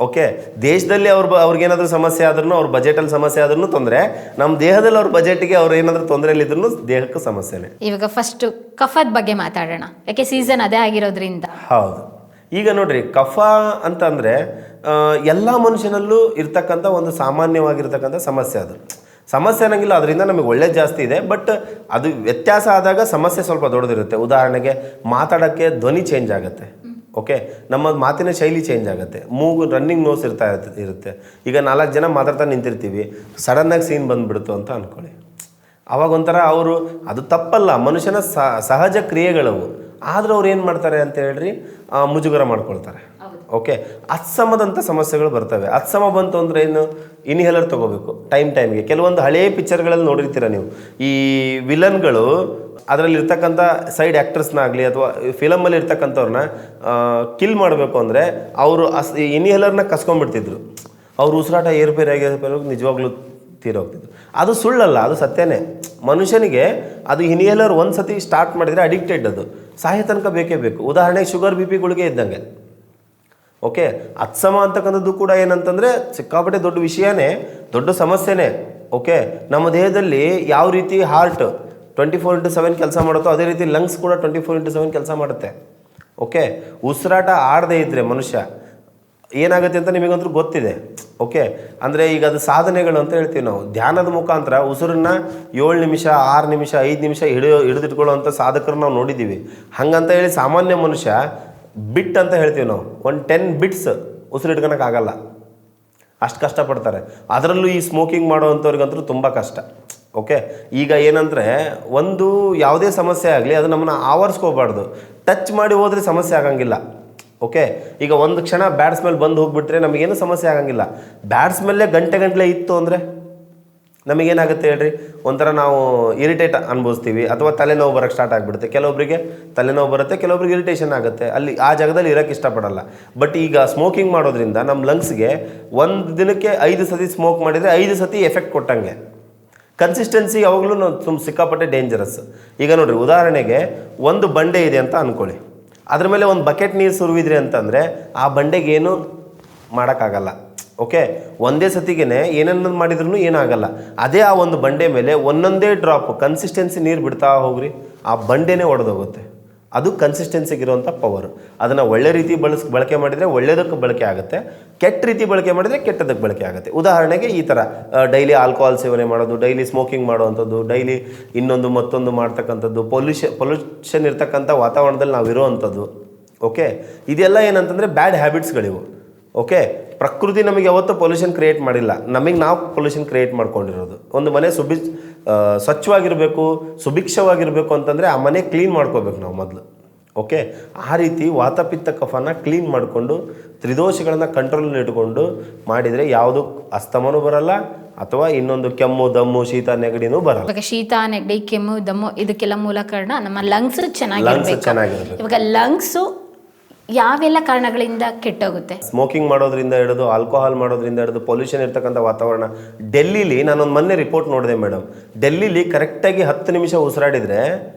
ಓಕೆ, ದೇಶದಲ್ಲಿ ಅವ್ರಿಗೇನಾದರೂ ಸಮಸ್ಯೆ ಆದ್ರೂ, ಅವ್ರ ಬಜೆಟಲ್ಲಿ ಸಮಸ್ಯೆ ಆದ್ರೂ ತೊಂದರೆ, ನಮ್ಮ ದೇಹದಲ್ಲಿ ಅವ್ರ ಬಜೆಟ್ಗೆ ಅವ್ರು ಏನಾದರೂ ತೊಂದರೆಯಲ್ಲಿದ್ರೂ ದೇಹಕ್ಕೆ ಸಮಸ್ಯೆನೇ. ಇವಾಗ ಫಸ್ಟ್ ಕಫದ ಬಗ್ಗೆ ಮಾತಾಡೋಣ, ಯಾಕೆ ಸೀಸನ್ ಅದೇ ಆಗಿರೋದ್ರಿಂದ. ಹೌದು, ಈಗ ನೋಡ್ರಿ, ಕಫ ಅಂತಂದರೆ ಎಲ್ಲ ಮನುಷ್ಯನಲ್ಲೂ ಇರ್ತಕ್ಕಂಥ ಒಂದು ಸಾಮಾನ್ಯವಾಗಿರ್ತಕ್ಕಂಥ ಸಮಸ್ಯೆ. ಅದು ಸಮಸ್ಯೆ ಅನ್ನಂಗಿಲ್ಲ, ಅದರಿಂದ ನಮಗೆ ಒಳ್ಳೇದು ಜಾಸ್ತಿ ಇದೆ, ಬಟ್ ಅದು ವ್ಯತ್ಯಾಸ ಆದಾಗ ಸಮಸ್ಯೆ ಸ್ವಲ್ಪ ದೊಡ್ಡದಿರುತ್ತೆ. ಉದಾಹರಣೆಗೆ ಮಾತಾಡೋಕ್ಕೆ ಧ್ವನಿ ಚೇಂಜ್ ಆಗುತ್ತೆ. ಓಕೆ, ನಮ್ಮ ಮಾತಿನ ಶೈಲಿ ಚೇಂಜ್ ಆಗುತ್ತೆ, ಮೂಗು ರನ್ನಿಂಗ್ ನೋಸ್ ಇರುತ್ತೆ. ಈಗ 4 ಜನ ಮಾತಾಡ್ತಾ ನಿಂತಿರ್ತೀವಿ, ಸಡನ್ನಾಗಿ ಸೀನ್ ಬಂದುಬಿಡ್ತು ಅಂತ ಅಂದ್ಕೊಳ್ಳಿ. ಆವಾಗ ಒಂಥರ ಅದು ತಪ್ಪಲ್ಲ, ಮನುಷ್ಯನ ಸಹಜ ಕ್ರಿಯೆಗಳವು. ಆದ್ರೆ ಅವ್ರು ಏನು ಮಾಡ್ತಾರೆ ಅಂತ ಹೇಳ್ರಿ ಮುಜುಗರ ಮಾಡ್ಕೊಳ್ತಾರೆ. ಓಕೆ, ಅತ್ಸಮದಂಥ ಸಮಸ್ಯೆಗಳು ಬರ್ತವೆ. ಅತ್ಸಮ ಬಂತು ಅಂದರೆ ಏನು, ಇನ್ಹೇಲರ್ ತೊಗೋಬೇಕು ಟೈಮ್ಗೆ. ಕೆಲವೊಂದು ಹಳೇ ಪಿಕ್ಚರ್ಗಳಲ್ಲಿ ನೋಡಿರ್ತೀರ ನೀವು, ಈ ವಿಲನ್ಗಳು ಅದರಲ್ಲಿ ಇರ್ತಕ್ಕಂಥ ಸೈಡ್ ಆ್ಯಕ್ಟರ್ಸ್ನಾಗಲಿ ಅಥವಾ ಫಿಲಮಲ್ಲಿ ಇರ್ತಕ್ಕಂಥವ್ರನ್ನ ಕಿಲ್ ಮಾಡಬೇಕು ಅಂದರೆ ಅವರು ಇನ್ಹೇಲರ್ನ ಕಸ್ಕೊಂಡ್ಬಿಡ್ತಿದ್ರು. ಅವ್ರ ಉಸಿರಾಟ ಏರ್ಪೇರಾಗಿ ನಿಜವಾಗ್ಲೂ ತೀರೋಗ್ತಿದ್ರು. ಅದು ಸುಳ್ಳಲ್ಲ, ಅದು ಸತ್ಯನೇ. ಮನುಷ್ಯನಿಗೆ ಅದು ಇನ್ಹೇಲರ್ ಒಂದು ಸತಿ ಸ್ಟಾರ್ಟ್ ಮಾಡಿದರೆ ಅಡಿಕ್ಟೆಡ್, ಅದು ಸಾಯ ತನಕ ಬೇಕೇ ಬೇಕು. ಉದಾಹರಣೆಗೆ ಶುಗರ್ BP ಗುಳಿಗೆ ಇದ್ದಂಗೆ. ಓಕೆ, ಅತ್ಸಮ ಅಂತಕ್ಕಂಥದ್ದು ಕೂಡ ಏನಂತಂದರೆ ಸಿಕ್ಕಾಪಟ್ಟೆ ದೊಡ್ಡ ವಿಷಯನೇ, ದೊಡ್ಡ ಸಮಸ್ಯೆನೇ. ಓಕೆ, ನಮ್ಮ ದೇಹದಲ್ಲಿ ಯಾವ ರೀತಿ ಹಾರ್ಟ್ 24/7 ಕೆಲಸ ಮಾಡುತ್ತೋ ಅದೇ ರೀತಿ ಲಂಗ್ಸ್ ಕೂಡ 24/7 ಕೆಲಸ ಮಾಡುತ್ತೆ. ಓಕೆ, ಉಸಿರಾಟ ಆಡದೇ ಇದ್ದರೆ ಮನುಷ್ಯ ಏನಾಗುತ್ತೆ ಅಂತ ನಿಮಗಂತೂ ಗೊತ್ತಿದೆ. ಓಕೆ, ಅಂದರೆ ಈಗ ಅದು ಸಾಧನೆಗಳು ಅಂತ ಹೇಳ್ತೀವಿ ನಾವು. ಧ್ಯಾನದ ಮುಖಾಂತರ ಉಸಿರನ್ನ 7 ನಿಮಿಷ 6 ನಿಮಿಷ 5 ನಿಮಿಷ ಹಿಡಿದಿಟ್ಕೊಳ್ಳೋವಂಥ ಸಾಧಕರು ನಾವು ನೋಡಿದ್ದೀವಿ. ಹಾಗಂತ ಹೇಳಿ ಸಾಮಾನ್ಯ ಮನುಷ್ಯ ಬಿಟ್ ಅಂತ ಹೇಳ್ತೀವಿ ನಾವು, 10 ಬಿಟ್ಸ್ ಉಸಿರಿಟ್ಕೊಳಕ್ಕಾಗಲ್ಲ, ಅಷ್ಟು ಕಷ್ಟಪಡ್ತಾರೆ. ಅದರಲ್ಲೂ ಈ ಸ್ಮೋಕಿಂಗ್ ಮಾಡೋವಂಥವ್ರಿಗಂತೂ ತುಂಬ ಕಷ್ಟ. ಓಕೆ, ಈಗ ಏನಂದರೆ ಒಂದು ಯಾವುದೇ ಸಮಸ್ಯೆ ಆಗಲಿ ಅದು ನಮ್ಮನ್ನು ಆವರಿಸ್ಕೋಬಾರ್ದು, ಟಚ್ ಮಾಡಿ ಹೋದರೆ ಸಮಸ್ಯೆ ಆಗಂಗಿಲ್ಲ. ಓಕೆ, ಈಗ ಒಂದು ಕ್ಷಣ ಬ್ಯಾಡ್ ಸ್ಮೆಲ್ ಬಂದು ಹೋಗ್ಬಿಟ್ರೆ ನಮಗೇನು ಸಮಸ್ಯೆ ಆಗಂಗಿಲ್ಲ. ಬ್ಯಾಡ್ ಸ್ಮೆಲ್ಲೇ ಗಂಟೆ ಇತ್ತು ಅಂದರೆ ನಮಗೇನಾಗುತ್ತೆ ಹೇಳ್ರಿ, ಒಂಥರ ನಾವು ಇರಿಟೇಟ್ ಅನ್ಭವಿಸ್ತೀವಿ ಅಥವಾ ತಲೆನೋವು ಬರೋಕ್ಕೆ ಸ್ಟಾರ್ಟ್ ಆಗಿಬಿಡುತ್ತೆ. ಕೆಲವೊಬ್ಬರಿಗೆ ತಲೆನೋವು ಬರುತ್ತೆ, ಕೆಲವೊಬ್ರಿಗೆ ಇರಿಟೇಷನ್ ಆಗುತ್ತೆ, ಅಲ್ಲಿ ಆ ಜಾಗದಲ್ಲಿ ಇರೋಕ್ಕೆ ಇಷ್ಟಪಡಲ್ಲ. ಬಟ್ ಈಗ ಸ್ಮೋಕಿಂಗ್ ಮಾಡೋದ್ರಿಂದ ನಮ್ಮ ಲಂಗ್ಸ್ಗೆ ಒಂದು ದಿನಕ್ಕೆ 5 ಸತಿ ಸ್ಮೋಕ್ ಮಾಡಿದರೆ 5 ಸತಿ ಎಫೆಕ್ಟ್ ಕೊಟ್ಟಂಗೆ. ಕನ್ಸಿಸ್ಟೆನ್ಸಿ ಯಾವಾಗಲೂ ತುಂಬ ಸಿಕ್ಕಾಪಟ್ಟೆ ಡೇಂಜರಸ್. ಈಗ ನೋಡಿರಿ, ಉದಾಹರಣೆಗೆ ಒಂದು ಬಂಡೆ ಇದೆ ಅಂತ ಅಂದ್ಕೊಳ್ಳಿ, ಅದ್ರ ಮೇಲೆ ಒಂದು ಬಕೆಟ್ ನೀರು ಸುರುವಿದ್ರಿ ಅಂತಂದರೆ ಆ ಬಂಡೆಗೆ ಏನು ಮಾಡೋಕ್ಕಾಗಲ್ಲ. ಓಕೆ, ಒಂದೇ ಸತಿಗೆ ಏನನ್ನ ಮಾಡಿದ್ರೂ ಏನಾಗಲ್ಲ. ಅದೇ ಆ ಒಂದು ಬಂಡೆ ಮೇಲೆ ಒಂದೊಂದೇ ಡ್ರಾಪ್ ಕನ್ಸಿಸ್ಟೆನ್ಸಿ ನೀರು ಬಿಡ್ತಾ ಹೋಗ್ರಿ, ಆ ಬಂಡೆನೇ ಒಡೆದೋಗುತ್ತೆ. ಅದು ಕನ್ಸಿಸ್ಟೆನ್ಸಿಗಿರುವಂಥ ಪವರು. ಅದನ್ನು ಒಳ್ಳೆ ರೀತಿ ಬಳಕೆ ಮಾಡಿದರೆ ಒಳ್ಳೆಯದಕ್ಕೆ ಬಳಕೆ ಆಗುತ್ತೆ, ಕೆಟ್ಟ ರೀತಿ ಬಳಕೆ ಮಾಡಿದರೆ ಕೆಟ್ಟದಕ್ಕೆ ಬಳಕೆ ಆಗುತ್ತೆ. ಉದಾಹರಣೆಗೆ ಈ ಥರ ಡೈಲಿ ಆಲ್ಕೋಹಾಲ್ ಸೇವನೆ ಮಾಡೋದು, ಡೈಲಿ ಸ್ಮೋಕಿಂಗ್ ಮಾಡುವಂಥದ್ದು, ಡೈಲಿ ಇನ್ನೊಂದು ಮತ್ತೊಂದು ಮಾಡ್ತಕ್ಕಂಥದ್ದು, ಪೊಲ್ಯೂಷನ್ ಇರ್ತಕ್ಕಂಥ ವಾತಾವರಣದಲ್ಲಿ ನಾವು ಇರೋವಂಥದ್ದು. ಓಕೆ, ಇದೆಲ್ಲ ಏನಂತಂದರೆ ಬ್ಯಾಡ್ ಹ್ಯಾಬಿಟ್ಸ್ಗಳಿವು. ಓಕೆ, ಪ್ರಕೃತಿ ನಮಗೆ ಯಾವತ್ತೂ ಪೊಲ್ಯೂಷನ್ ಕ್ರಿಯೇಟ್ ಮಾಡಿಲ್ಲ, ನಮಗೆ ನಾವು ಪೊಲ್ಯೂಷನ್ ಕ್ರಿಯೇಟ್ ಮಾಡ್ಕೊಂಡಿರೋದು. ಒಂದು ಮನೆ ಸ್ವಚ್ಛವಾಗಿರಬೇಕು, ಸುಭಿಕ್ಷವಾಗಿರಬೇಕು ಅಂತಂದರೆ ಆ ಮನೆ ಕ್ಲೀನ್ ಮಾಡ್ಕೋಬೇಕು ನಾವು ಮೊದಲು. ಓಕೆ, ಆ ರೀತಿ ವಾತಪಿತ್ತ ಕಫನ ಕ್ಲೀನ್ ಮಾಡಿಕೊಂಡು ತ್ರಿದೋಷಗಳನ್ನು ಕಂಟ್ರೋಲಲ್ಲಿ ಇಟ್ಕೊಂಡು ಮಾಡಿದರೆ ಯಾವುದು ಅಸ್ತಮನೂ ಬರಲ್ಲ ಅಥವಾ ಇನ್ನೊಂದು ಕೆಮ್ಮು ದಮ್ಮು ಶೀತ ನೆಗಡಿನೂ ಬರಲ್ಲ. ಇವಾಗ ಶೀತ ನೆಗಡಿ ಕೆಮ್ಮು ದಮ್ಮು ಇದಕ್ಕೆಲ್ಲ ಮೂಲ ಕಾರಣ ನಮ್ಮ ಲಂಗ್ಸ್ ಚೆನ್ನಾಗಿರ್ಬೇಕು. ಇವಾಗ ಲಂಗ್ಸು ಯಾವೆಲ್ಲ ಕಾರಣಗಳಿಂದ ಕೆಟ್ಟೋಗುತ್ತೆ? ಸ್ಮೋಕಿಂಗ್ ಮಾಡೋದ್ರಿಂದ ಹಿಡಿದು ಆಲ್ಕೋಹಾಲ್ ಮಾಡೋದ್ರಿಂದ ಹಿಡಿದು ಪೊಲ್ಯೂಷನ್ ಇರ್ತಕ್ಕಂಥ ವಾತಾವರಣ. ಡೆಲ್ಲಿಲಿ ನಾನೊಂದು ಮೊನ್ನೆ ರಿಪೋರ್ಟ್ ನೋಡಿದೆ ಮೇಡಮ್, ಡೆಲ್ಲಿಲಿ ಕರೆಕ್ಟಾಗಿ 10 ನಿಮಿಷ ಉಸಿರಾಡಿದರೆ,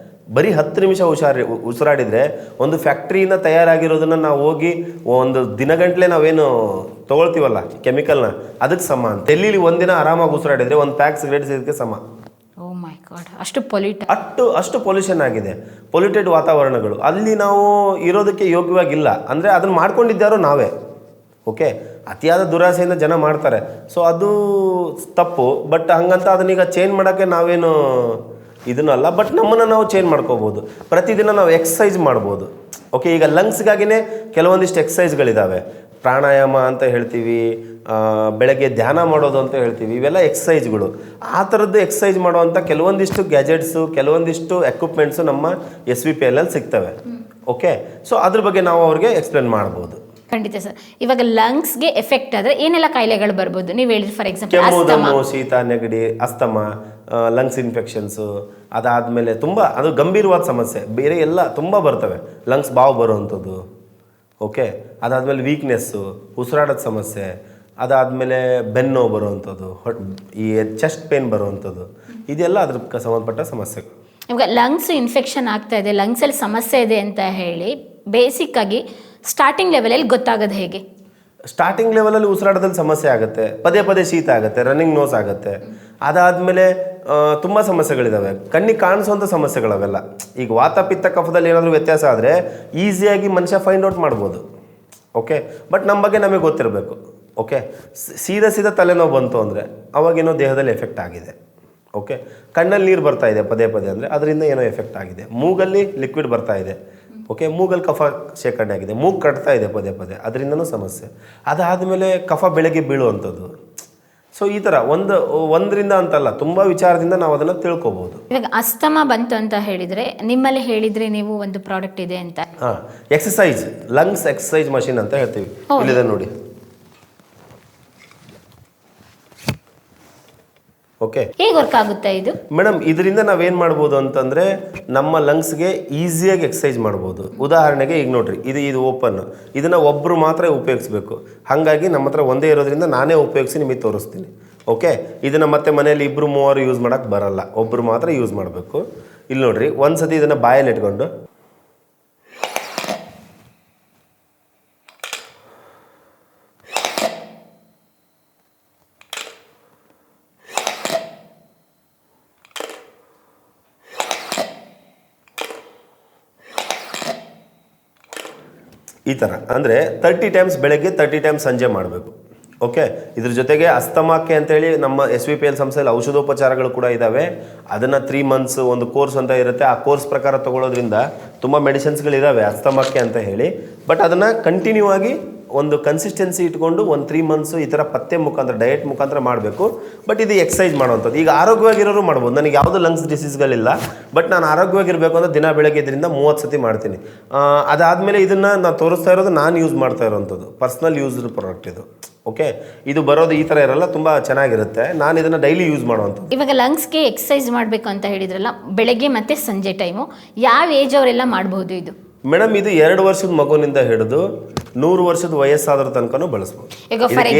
ಬರೀ 10 ನಿಮಿಷ ಉಸಿರಾಡಿದರೆ ಒಂದು ಫ್ಯಾಕ್ಟ್ರಿಯಿಂದ ತಯಾರಾಗಿರೋದನ್ನು ನಾವು ಹೋಗಿ ಒಂದು ದಿನಗಂಟ್ಲೆ ನಾವೇನು ತೊಗೊಳ್ತೀವಲ್ಲ ಕೆಮಿಕಲ್ನ, ಅದಕ್ಕೆ ಸಮ ಅಂತ. ಡೆಲ್ಲಿಲಿ ಒಂದಿನ ಆರಾಮಾಗಿ ಉಸಿರಾಡಿದರೆ ಒಂದು ಪ್ಯಾಕ್ ಸಿಗರೇಟ್ ಸೇದಕ್ಕೆ ಸಮ. ಓ ಮೈ ಗಾಡ್, ಅಷ್ಟು ಅಷ್ಟು ಪೊಲ್ಯೂಷನ್ ಆಗಿದೆ, ಪೊಲ್ಯೂಟೆಡ್ ವಾತಾವರಣಗಳು. ಅಲ್ಲಿ ನಾವು ಇರೋದಕ್ಕೆ ಯೋಗ್ಯವಾಗಿಲ್ಲ. ಅಂದರೆ ಅದನ್ನು ಮಾಡ್ಕೊಂಡಿದ್ದಾರೋ ನಾವೇ. ಓಕೆ, ಅತಿಯಾದ ದುರಾಸೆಯಿಂದ ಜನ ಮಾಡ್ತಾರೆ, ಸೊ ಅದು ತಪ್ಪು. ಬಟ್ ಹಂಗಂತ ಅದನ್ನೀಗ ಚೇಂಜ್ ಮಾಡೋಕ್ಕೆ ನಾವೇನು ಇದನ್ನಲ್ಲ, ಬಟ್ ನಮ್ಮನ್ನು ನಾವು ಚೇಂಜ್ ಮಾಡ್ಕೋಬೋದು. ಪ್ರತಿದಿನ ನಾವು ಎಕ್ಸಸೈಸ್ ಮಾಡ್ಬೋದು. ಓಕೆ, ಈಗ ಲಂಗ್ಸ್ಗಾಗಿಯೇ ಕೆಲವೊಂದಿಷ್ಟು ಎಕ್ಸಸೈಸ್ಗಳಿದ್ದಾವೆ. ಪ್ರಾಣಾಯಾಮ ಅಂತ ಹೇಳ್ತೀವಿ, ಬೆಳಗ್ಗೆ ಧ್ಯಾನ ಮಾಡೋದು ಅಂತ ಹೇಳ್ತೀವಿ, ಇವೆಲ್ಲ ಎಕ್ಸಸೈಸ್ಗಳು. ಆ ಥರದ್ದು ಎಕ್ಸಸೈಸ್ ಮಾಡುವಂಥ ಕೆಲವೊಂದಿಷ್ಟು ಗ್ಯಾಜೆಟ್ಸು, ಕೆಲವೊಂದಿಷ್ಟು ಎಕ್ವಿಪ್ಮೆಂಟ್ಸು ನಮ್ಮ SVPL ಸಿಗ್ತವೆ. ಓಕೆ, ಸೊ ಅದ್ರ ಬಗ್ಗೆ ನಾವು ಅವ್ರಿಗೆ ಎಕ್ಸ್ಪ್ಲೇನ್ ಮಾಡ್ಬೋದು. ಖಂಡಿತ ಸರ್. ಇವಾಗ ಲಂಗ್ಸ್ಗೆ ಎಫೆಕ್ಟ್ ಆದರೆ ಏನೆಲ್ಲ ಕಾಯಿಲೆಗಳು ಬರ್ಬೋದು? ನೀವು ಹೇಳಿದ್ರಿ ಫಾರ್ ಎಕ್ಸಾಂಪಲ್ ಕೆಮ್ಮು ದಮ್ಮು ಶೀತ ನೆಗಡಿ ಅಸ್ತಮ, ಲಂಗ್ಸ್ ಇನ್ಫೆಕ್ಷನ್ಸು, ಅದಾದಮೇಲೆ ತುಂಬ ಅದು ಗಂಭೀರವಾದ ಸಮಸ್ಯೆ. ಬೇರೆ ಎಲ್ಲ ತುಂಬ ಬರ್ತವೆ, ಲಂಗ್ಸ್ ಬಾವು ಬರುವಂಥದ್ದು. ಓಕೆ, ಅದಾದಮೇಲೆ ವೀಕ್ನೆಸ್ಸು, ಉಸಿರಾಡೋದ ಸಮಸ್ಯೆ, ಅದಾದಮೇಲೆ ಬೆನ್ನು ಬರುವಂಥದ್ದು, ಈ ಚೆಸ್ಟ್ ಪೇನ್ ಬರುವಂಥದ್ದು, ಇದೆಲ್ಲ ಅದ್ರ ಸಂಬಂಧಪಟ್ಟ ಸಮಸ್ಯೆಗಳು. ಇವಾಗ ಲಂಗ್ಸ್ ಇನ್ಫೆಕ್ಷನ್ ಆಗ್ತಾ ಇದೆ, ಲಂಗ್ಸಲ್ಲಿ ಸಮಸ್ಯೆ ಇದೆ ಅಂತ ಹೇಳಿ ಬೇಸಿಕ್ಕಾಗಿ ಸ್ಟಾರ್ಟಿಂಗ್ ಲೆವೆಲಲ್ಲಿ ಗೊತ್ತಾಗೋದು ಹೇಗೆ? ಸ್ಟಾರ್ಟಿಂಗ್ ಲೆವೆಲಲ್ಲಿ ಉಸಿರಾಟದಲ್ಲಿ ಸಮಸ್ಯೆ ಆಗುತ್ತೆ, ಪದೇ ಶೀತ ಆಗುತ್ತೆ, ರನ್ನಿಂಗ್ ನೋಸ್ ಆಗುತ್ತೆ. ಅದಾದಮೇಲೆ ತುಂಬ ಸಮಸ್ಯೆಗಳಿದ್ದಾವೆ, ಕಣ್ಣಿಗೆ ಕಾಣಿಸುವಂಥ ಸಮಸ್ಯೆಗಳವೆಲ್ಲ. ಈಗ ವಾತಪಿತ್ತ ಕಫದಲ್ಲಿ ಏನಾದರೂ ವ್ಯತ್ಯಾಸ ಆದರೆ ಈಸಿಯಾಗಿ ಮನುಷ್ಯ ಫೈಂಡ್ ಔಟ್ ಮಾಡ್ಬೋದು. ಓಕೆ, ಬಟ್ ನಮ್ಮ ಬಗ್ಗೆ ನಮಗೆ ಗೊತ್ತಿರಬೇಕು. ಓಕೆ, ಸೀದಾ ತಲೆನೋವು ಬಂತು ಅಂದರೆ ಅವಾಗೇನೋ ದೇಹದಲ್ಲಿ ಎಫೆಕ್ಟ್ ಆಗಿದೆ. ಓಕೆ, ಕಣ್ಣಲ್ಲಿ ನೀರು ಬರ್ತಾ ಇದೆ ಪದೇ ಅಂದರೆ ಅದರಿಂದ ಏನೋ ಎಫೆಕ್ಟ್ ಆಗಿದೆ. ಮೂಗಲ್ಲಿ ಲಿಕ್ವಿಡ್ ಬರ್ತಾ ಇದೆ. ಓಕೆ, ಮೂಗಲ್ಲಿ ಕಫ ಶೇಖರಣೆ ಆಗಿದೆ, ಮೂಗು ಕಟ್ತಾ ಇದೆ ಪದೇ ಅದರಿಂದನೂ ಸಮಸ್ಯೆ. ಅದಾದಮೇಲೆ ಕಫ ಬೆಳಗ್ಗೆ ಬೀಳುವಂಥದ್ದು. ಸೊ ಈ ಥರ ಒಂದರಿಂದ ಅಂತಲ್ಲ, ತುಂಬ ವಿಚಾರದಿಂದ ನಾವು ಅದನ್ನು ತಿಳ್ಕೊಬೋದು. ಇವಾಗ ಅಸ್ತಮಾ ಬಂತು ಅಂತ ಹೇಳಿದರೆ ನಿಮ್ಮಲ್ಲಿ ಹೇಳಿದರೆ ನೀವು ಒಂದು ಪ್ರಾಡಕ್ಟ್ ಇದೆ ಅಂತ. ಹಾಂ, ಎಕ್ಸಸೈಸ್, ಲಂಗ್ಸ್ ಎಕ್ಸಸೈಸ್ ಮಷಿನ್ ಅಂತ ಹೇಳ್ತೀವಿ. ಇಲ್ಲಿದೆ ನೋಡಿ. ಓಕೆ, ಹೇಗೆ ವರ್ಕ್ ಆಗುತ್ತೆ ಇದು ಮೇಡಮ್? ಇದರಿಂದ ನಾವೇನು ಮಾಡ್ಬೋದು ಅಂತಂದರೆ ನಮ್ಮ ಲಂಗ್ಸ್ಗೆ ಈಸಿಯಾಗಿ ಎಕ್ಸಸೈಸ್ ಮಾಡ್ಬೋದು. ಉದಾಹರಣೆಗೆ ಈಗ ನೋಡ್ರಿ, ಇದು ಓಪನ್, ಇದನ್ನು ಒಬ್ಬರು ಮಾತ್ರ ಉಪಯೋಗಿಸ್ಬೇಕು. ಹಾಗಾಗಿ ನಮ್ಮ ಹತ್ರ ಒಂದೇ ಇರೋದ್ರಿಂದ ನಾನೇ ಉಪಯೋಗಿಸಿ ನಿಮಗೆ ತೋರಿಸ್ತೀನಿ. ಓಕೆ, ಇದನ್ನು ಮತ್ತೆ ಮನೆಯಲ್ಲಿ 2-3 ಯೂಸ್ ಮಾಡೋಕ್ಕೆ ಬರಲ್ಲ, ಒಬ್ಬರು ಮಾತ್ರ ಯೂಸ್ ಮಾಡಬೇಕು. ಇಲ್ಲಿ ನೋಡ್ರಿ, ಒಂದು ಸತಿ ಇದನ್ನು ಬಾಯಲ್ಲಿ ಇಟ್ಕೊಂಡು ಈ ಥರ, ಅಂದರೆ 30 ಟೈಮ್ಸ್ ಬೆಳಗ್ಗೆ 30 ಟೈಮ್ಸ್ ಸಂಜೆ ಮಾಡಬೇಕು. ಓಕೆ, ಇದ್ರ ಜೊತೆಗೆ ಅಸ್ತಮಾಕ್ಕೆ ಅಂತೇಳಿ ನಮ್ಮ SVPL ಸಂಸ್ಥೆಯಲ್ಲಿ ಔಷಧೋಪಚಾರಗಳು ಕೂಡ ಇದ್ದಾವೆ. ಅದನ್ನು 3 ಮಂತ್ಸ್ ಒಂದು ಕೋರ್ಸ್ ಅಂತ ಇರುತ್ತೆ. ಆ ಕೋರ್ಸ್ ಪ್ರಕಾರ ತೊಗೊಳೋದ್ರಿಂದ ತುಂಬ ಮೆಡಿಸಿನ್ಸ್ಗಳಿದ್ದಾವೆ ಅಸ್ತಮಾಕ್ಕೆ ಅಂತ ಹೇಳಿ. ಬಟ್ ಅದನ್ನು ಕಂಟಿನ್ಯೂ ಆಗಿ ಒಂದು ಕನ್ಸಿಸ್ಟೆನ್ಸಿ ಇಟ್ಕೊಂಡು ಒಂದು 3 ಮಂತ್ಸು ಈ ಥರ ಪತ್ತೆ ಮುಖಾಂತರ, ಡಯಟ್ ಮುಖಾಂತರ ಮಾಡಬೇಕು. ಬಟ್ ಇದು ಎಕ್ಸಸೈಸ್ ಮಾಡುವಂಥದ್ದು. ಈಗ ಆರೋಗ್ಯವಾಗಿರೋರು ಮಾಡ್ಬೋದು. ನನಗೆ ಯಾವುದೂ ಲಂಗ್ಸ್ ಡಿಸೀಸ್ಗಳಿಲ್ಲ, ಬಟ್ ನಾನು ಆರೋಗ್ಯವಾಗಿರಬೇಕು ಅಂದರೆ ದಿನ ಬೆಳಗ್ಗೆ ಇದರಿಂದ 30 ಸತಿ ಮಾಡ್ತೀನಿ. ಅದಾದಮೇಲೆ ಇದನ್ನು ನಾನು ತೋರಿಸ್ತಾ ಇರೋದು ನಾನು ಯೂಸ್ ಮಾಡ್ತಾ ಇರೋವಂಥದ್ದು, ಪರ್ಸ್ನಲ್ ಯೂಸ್ಡ್ ಪ್ರಾಡಕ್ಟ್ ಇದು. ಓಕೆ, ಇದು ಬರೋದು ಈ ಥರ ಇರಲ್ಲ, ತುಂಬ ಚೆನ್ನಾಗಿರುತ್ತೆ. ನಾನು ಇದನ್ನು ಡೈಲಿ ಯೂಸ್ ಮಾಡುವಂಥದ್ದು. ಇವಾಗ ಲಂಗ್ಸ್ಗೆ ಎಕ್ಸಸೈಸ್ ಮಾಡಬೇಕು ಅಂತ ಹೇಳಿದ್ರಲ್ಲ, ಬೆಳಗ್ಗೆ ಮತ್ತು ಸಂಜೆ ಟೈಮು ಯಾವ ಏಜ್ ಅವರೆಲ್ಲ ಮಾಡಬಹುದು ಇದು? ಮೇಡಮ್, ಇದು 2 ವರ್ಷದ ಮಗುವಿನಿಂದ ಹಿಡಿದು 100 ವರ್ಷದ ವಯಸ್ಸಾದ್ರ ತನಕನೂ ಬಳಸ್ಬೋದು.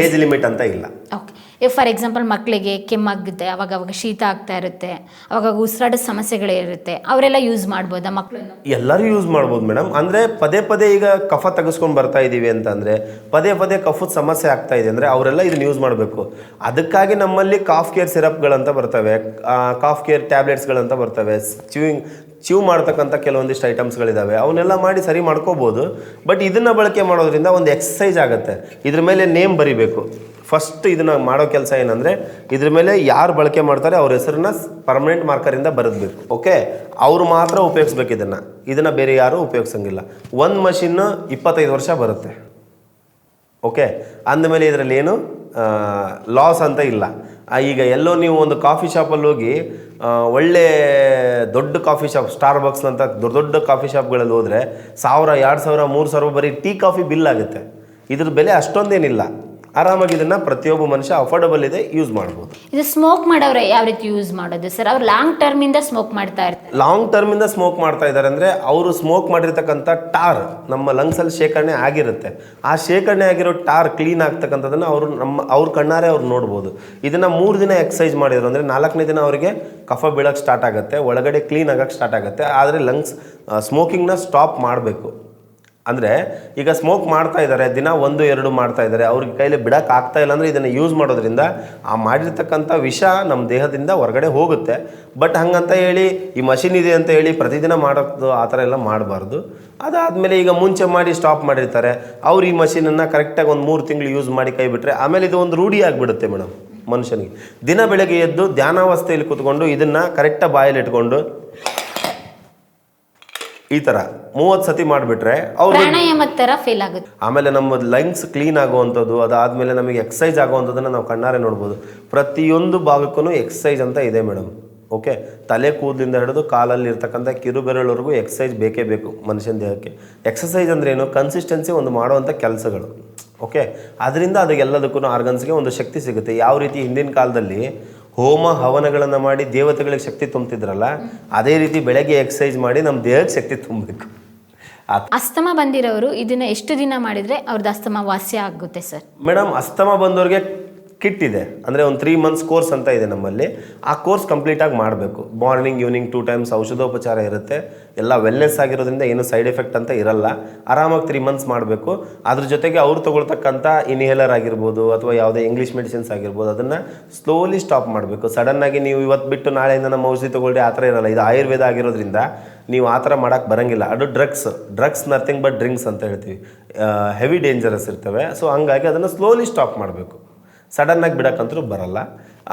ಏಜ್ ಲಿಮಿಟ್ ಅಂತ ಇಲ್ಲ. ಓಕೆ, ಈಗ ಫಾರ್ ಎಕ್ಸಾಂಪಲ್ ಮಕ್ಕಳಿಗೆ ಕೆಮ್ಮಾಗುತ್ತೆ, ಅವಾಗ ಶೀತ ಆಗ್ತಾ ಇರುತ್ತೆ, ಅವಾಗ ಉಸಿರಾಟದ ಸಮಸ್ಯೆಗಳೇ ಇರುತ್ತೆ, ಅವರೆಲ್ಲ ಯೂಸ್ ಮಾಡ್ಬೋದಾ ಮಕ್ಕಳನ್ನು? ಎಲ್ಲರೂ ಯೂಸ್ ಮಾಡ್ಬೋದು ಮೇಡಮ್. ಅಂದರೆ ಪದೇ ಈಗ ಕಫ ತೆಗೆಸ್ಕೊಂಡು ಬರ್ತಾ ಇದ್ದೀವಿ ಅಂತಂದರೆ, ಪದೇ ಕಫದ ಸಮಸ್ಯೆ ಆಗ್ತಾ ಇದೆ ಅಂದರೆ ಅವರೆಲ್ಲ ಇದನ್ನು ಯೂಸ್ ಮಾಡಬೇಕು. ಅದಕ್ಕಾಗಿ ನಮ್ಮಲ್ಲಿ ಕಾಫ್ ಕೇರ್ ಸಿರಪ್ಗಳಂತ ಬರ್ತವೆ, ಕಾಫ್ ಕೇರ್ ಟ್ಯಾಬ್ಲೆಟ್ಸ್ಗಳಂತ ಬರ್ತವೆ, ಚ್ಯೂ ಮಾಡ್ತಕ್ಕಂಥ ಕೆಲವೊಂದಿಷ್ಟು ಐಟಮ್ಸ್ಗಳಿದ್ದಾವೆ. ಅವನ್ನೆಲ್ಲ ಮಾಡಿ ಸರಿ ಮಾಡ್ಕೋಬೋದು. ಬಟ್ ಇದನ್ನು ಬಳಕೆ ಮಾಡೋದ್ರಿಂದ ಒಂದು ಎಕ್ಸಸೈಸ್ ಆಗುತ್ತೆ. ಇದ್ರ ಮೇಲೆ ನೇಮ್ ಬರಿಬೇಕು. ಫಸ್ಟ್ ಇದನ್ನು ಮಾಡೋ ಕೆಲಸ ಏನಂದರೆ, ಇದ್ರ ಮೇಲೆ ಯಾರು ಬಳಕೆ ಮಾಡ್ತಾರೆ ಅವ್ರ ಹೆಸರನ್ನ ಪರ್ಮನೆಂಟ್ ಮಾರ್ಕರಿಂದ ಬರೆದಬೇಕು. ಓಕೆ, ಅವರು ಮಾತ್ರ ಉಪಯೋಗಿಸ್ಬೇಕು ಇದನ್ನು ಬೇರೆ ಯಾರೂ ಉಪಯೋಗಿಸಂಗಿಲ್ಲ. ಒಂದು ಮಷಿನ್ನು 25 ವರ್ಷ ಬರುತ್ತೆ. ಓಕೆ, ಅಂದಮೇಲೆ ಇದರಲ್ಲಿ ಏನು ಲಾಸ್ ಅಂತ ಇಲ್ಲ. ಈಗ ಎಲ್ಲೋ ನೀವು ಒಂದು ಕಾಫಿ ಶಾಪಲ್ಲಿ ಹೋಗಿ ಒಳ್ಳೆ ದೊಡ್ಡ ಕಾಫಿ ಶಾಪ್, ಸ್ಟಾರ್ ಬಕ್ಸ್ ಅಂತ ದೊಡ್ಡ ಕಾಫಿ ಶಾಪ್ಗಳಲ್ಲಿ ಹೋದರೆ 1000, 2000, 3000 ಬರೀ ಟೀ ಕಾಫಿ ಬಿಲ್ ಆಗುತ್ತೆ. ಇದ್ರ ಬೆಲೆ ಅಷ್ಟೊಂದೇನಿಲ್ಲ. ಆರಾಮಾಗಿ ಇದನ್ನು ಪ್ರತಿಯೊಬ್ಬ ಮನುಷ್ಯ ಅಫೋರ್ಡಬಲ್ ಇದೆ, ಯೂಸ್ ಮಾಡ್ಬೋದು. ಇದು ಸ್ಮೋಕ್ ಮಾಡೋರು ಯಾವ ರೀತಿ ಯೂಸ್ ಮಾಡೋದು ಸರ್? ಅವ್ರು ಲಾಂಗ್ ಟರ್ಮಿಂದ ಸ್ಮೋಕ್ ಮಾಡ್ತಾ ಇರ್ತಾರೆ. ಲಾಂಗ್ ಟರ್ಮಿಂದ ಸ್ಮೋಕ್ ಮಾಡ್ತಾ ಇದ್ದಾರೆ ಅಂದರೆ ಅವರು ಸ್ಮೋಕ್ ಮಾಡಿರ್ತಕ್ಕಂಥ ಟಾರ್ ನಮ್ಮ ಲಂಗ್ಸಲ್ಲಿ ಶೇಖರಣೆ ಆಗಿರುತ್ತೆ. ಆ ಶೇಖರಣೆ ಆಗಿರೋ ಟಾರ್ ಕ್ಲೀನ್ ಆಗ್ತಕ್ಕಂಥದ್ದನ್ನು ಅವ್ರ ಕಣ್ಣಾರೆ ಅವ್ರು ನೋಡ್ಬೋದು. ಇದನ್ನು 3 ದಿನ ಎಕ್ಸಸೈಸ್ ಮಾಡಿದ್ರು ಅಂದರೆ 4ನೇ ದಿನ ಅವರಿಗೆ ಕಫ ಬೀಳಕ್ಕೆ ಸ್ಟಾರ್ಟ್ ಆಗುತ್ತೆ, ಒಳಗಡೆ ಕ್ಲೀನ್ ಆಗೋಕ್ಕೆ ಸ್ಟಾರ್ಟ್ ಆಗುತ್ತೆ. ಆದರೆ ಲಂಗ್ಸ್ ಸ್ಮೋಕಿಂಗ್ನ ಸ್ಟಾಪ್ ಮಾಡಬೇಕು. ಅಂದರೆ ಈಗ ಸ್ಮೋಕ್ ಮಾಡ್ತಾ ಇದ್ದಾರೆ, ದಿನ 1-2 ಮಾಡ್ತಾ ಇದ್ದಾರೆ, ಅವ್ರಿಗೆ ಕೈಲಿ ಬಿಡೋಕೆ ಆಗ್ತಾ ಇಲ್ಲ ಅಂದರೆ ಇದನ್ನು ಯೂಸ್ ಮಾಡೋದ್ರಿಂದ ಆ ಮಾಡಿರ್ತಕ್ಕಂಥ ವಿಷ ನಮ್ಮ ದೇಹದಿಂದ ಹೊರಗಡೆ ಹೋಗುತ್ತೆ. ಬಟ್ ಹಂಗಂತ ಹೇಳಿ ಈ ಮಷಿನ್ ಇದೆ ಅಂತ ಹೇಳಿ ಪ್ರತಿದಿನ ಮಾಡೋದು ಆ ಥರ ಎಲ್ಲ ಮಾಡಬಾರ್ದು. ಅದಾದಮೇಲೆ ಈಗ ಮುಂಚೆ ಮಾಡಿ ಸ್ಟಾಪ್ ಮಾಡಿರ್ತಾರೆ, ಅವ್ರು ಈ ಮಷಿನನ್ನು ಕರೆಕ್ಟಾಗಿ ಒಂದು 3 ತಿಂಗಳು ಯೂಸ್ ಮಾಡಿ ಕೈ ಬಿಟ್ಟರೆ ಆಮೇಲೆ ಇದು ಒಂದು ರೂಢಿ ಆಗಿಬಿಡುತ್ತೆ ಮೇಡಮ್ ಮನುಷ್ಯನಿಗೆ. ದಿನ ಬೆಳಗ್ಗೆ ಎದ್ದು ಧ್ಯಾನಾವಸ್ಥೆಯಲ್ಲಿ ಕೂತ್ಕೊಂಡು ಇದನ್ನು ಕರೆಕ್ಟಾಗಿ ಬಾಯಲ್ಲಿ ಇಟ್ಕೊಂಡು ಈ ಥರ 30 ಸತಿ ಮಾಡಿಬಿಟ್ರೆ ಅವ್ರು ಪ್ರಾಣಾಯಾಮದ ಥರ ಫೀಲ್ ಆಗುತ್ತೆ. ಆಮೇಲೆ ನಮ್ಮ ಲಂಗ್ಸ್ ಕ್ಲೀನ್ ಆಗುವಂಥದ್ದು, ಅದಾದಮೇಲೆ ನಮಗೆ ಎಕ್ಸಸೈಸ್ ಆಗುವಂಥದ್ದನ್ನು ನಾವು ಕಣ್ಣಾರೆ ನೋಡ್ಬೋದು. ಪ್ರತಿಯೊಂದು ಭಾಗಕ್ಕೂ ಎಕ್ಸಸೈಸ್ ಅಂತ ಇದೆ ಮೇಡಮ್. ಓಕೆ, ತಲೆ ಕೂದಲಿಂದ ಹಿಡಿದು ಕಾಲಲ್ಲಿ ಇರ್ತಕ್ಕಂಥ ಕಿರುಬೆರಳವರೆಗೂ ಎಕ್ಸಸೈಸ್ ಬೇಕೇ ಬೇಕು ಮನುಷ್ಯನ ದೇಹಕ್ಕೆ. ಎಕ್ಸಸೈಸ್ ಅಂದ್ರೆ ಏನು? ಕನ್ಸಿಸ್ಟೆನ್ಸಿ ಒಂದು ಮಾಡುವಂಥ ಕೆಲಸಗಳು. ಓಕೆ, ಅದರಿಂದ ಅದಕ್ಕೆಲ್ಲದಕ್ಕೂ ಆರ್ಗನ್ಸ್ಗೆ ಒಂದು ಶಕ್ತಿ ಸಿಗುತ್ತೆ. ಯಾವ ರೀತಿ ಹಿಂದಿನ ಕಾಲದಲ್ಲಿ ಹೋಮ ಹವನಗಳನ್ನು ಮಾಡಿ ದೇವತೆಗಳಿಗೆ ಶಕ್ತಿ ತುಂಬ್ತಿದ್ರಲ್ಲ, ಅದೇ ರೀತಿ ಬೆಳಗ್ಗೆ ಎಕ್ಸಸೈಸ್ ಮಾಡಿ ನಮ್ಮ ದೇಹಕ್ಕೆ ಶಕ್ತಿ ತುಂಬಬೇಕು. ಅಸ್ತಮಾ ಬಂದಿರೋರು ಇದನ್ನ ಎಷ್ಟು ದಿನ ಮಾಡಿದರೆ ಅವ್ರದ್ದು ಅಸ್ತಮಾ ವಾಸಿ ಆಗುತ್ತೆ ಸರ್? ಮೇಡಮ್, ಅಸ್ತಮಾ ಬಂದವ್ರಿಗೆ ಕಿಟ್ ಇದೆ, ಅಂದರೆ ಒಂದು 3 ಮಂತ್ಸ್ ಕೋರ್ಸ್ ಅಂತ ಇದೆ ನಮ್ಮಲ್ಲಿ. ಆ ಕೋರ್ಸ್ ಕಂಪ್ಲೀಟಾಗಿ ಮಾಡಬೇಕು. ಮಾರ್ನಿಂಗ್ ಈವ್ನಿಂಗ್ 2 ಟೈಮ್ಸ್ ಔಷಧೋಪಚಾರ ಇರುತ್ತೆ. ಎಲ್ಲ ವೆಲ್ನೆಸ್ ಆಗಿರೋದ್ರಿಂದ ಏನು ಸೈಡ್ ಎಫೆಕ್ಟ್ ಅಂತ ಇರಲ್ಲ. ಆರಾಮಾಗಿ 3 ಮಂತ್ಸ್ ಮಾಡಬೇಕು. ಅದ್ರ ಜೊತೆಗೆ ಅವ್ರು ತೊಗೊಳ್ತಕ್ಕಂಥ ಇನ್ಹೇಲರ್ ಆಗಿರ್ಬೋದು ಅಥವಾ ಯಾವುದೇ ಇಂಗ್ಲೀಷ್ ಮೆಡಿಸಿನ್ಸ್ ಆಗಿರ್ಬೋದು, ಅದನ್ನು ಸ್ಲೋಲಿ ಸ್ಟಾಪ್ ಮಾಡಬೇಕು. ಸಡನ್ನಾಗಿ ನೀವು ಇವತ್ತು ಬಿಟ್ಟು ನಾಳೆಯಿಂದ ನಮ್ಮ ಔಷಧಿ ತೊಗೊಳ್ಳಿ ಆ ಥರ ಇರಲ್ಲ. ಇದು ಆಯುರ್ವೇದ ಆಗಿರೋದ್ರಿಂದ ನೀವು ಆ ಥರ ಮಾಡೋಕ್ಕೆ ಬರೋಂಗಿಲ್ಲ. ಅದು ಡ್ರಗ್ಸ್ ನಥಿಂಗ್ ಬಟ್ ಡ್ರಿಂಕ್ಸ್ ಅಂತ ಹೇಳ್ತೀವಿ. ಹೆವಿ ಡೇಂಜರಸ್ ಇರ್ತವೆ. ಸೊ ಹಂಗಾಗಿ ಅದನ್ನು ಸ್ಲೋಲಿ ಸ್ಟಾಪ್ ಮಾಡಬೇಕು. ಸಡನ್ನಾಗಿ ಬಿಡೋಕ್ಕಂತೂ ಬರಲ್ಲ.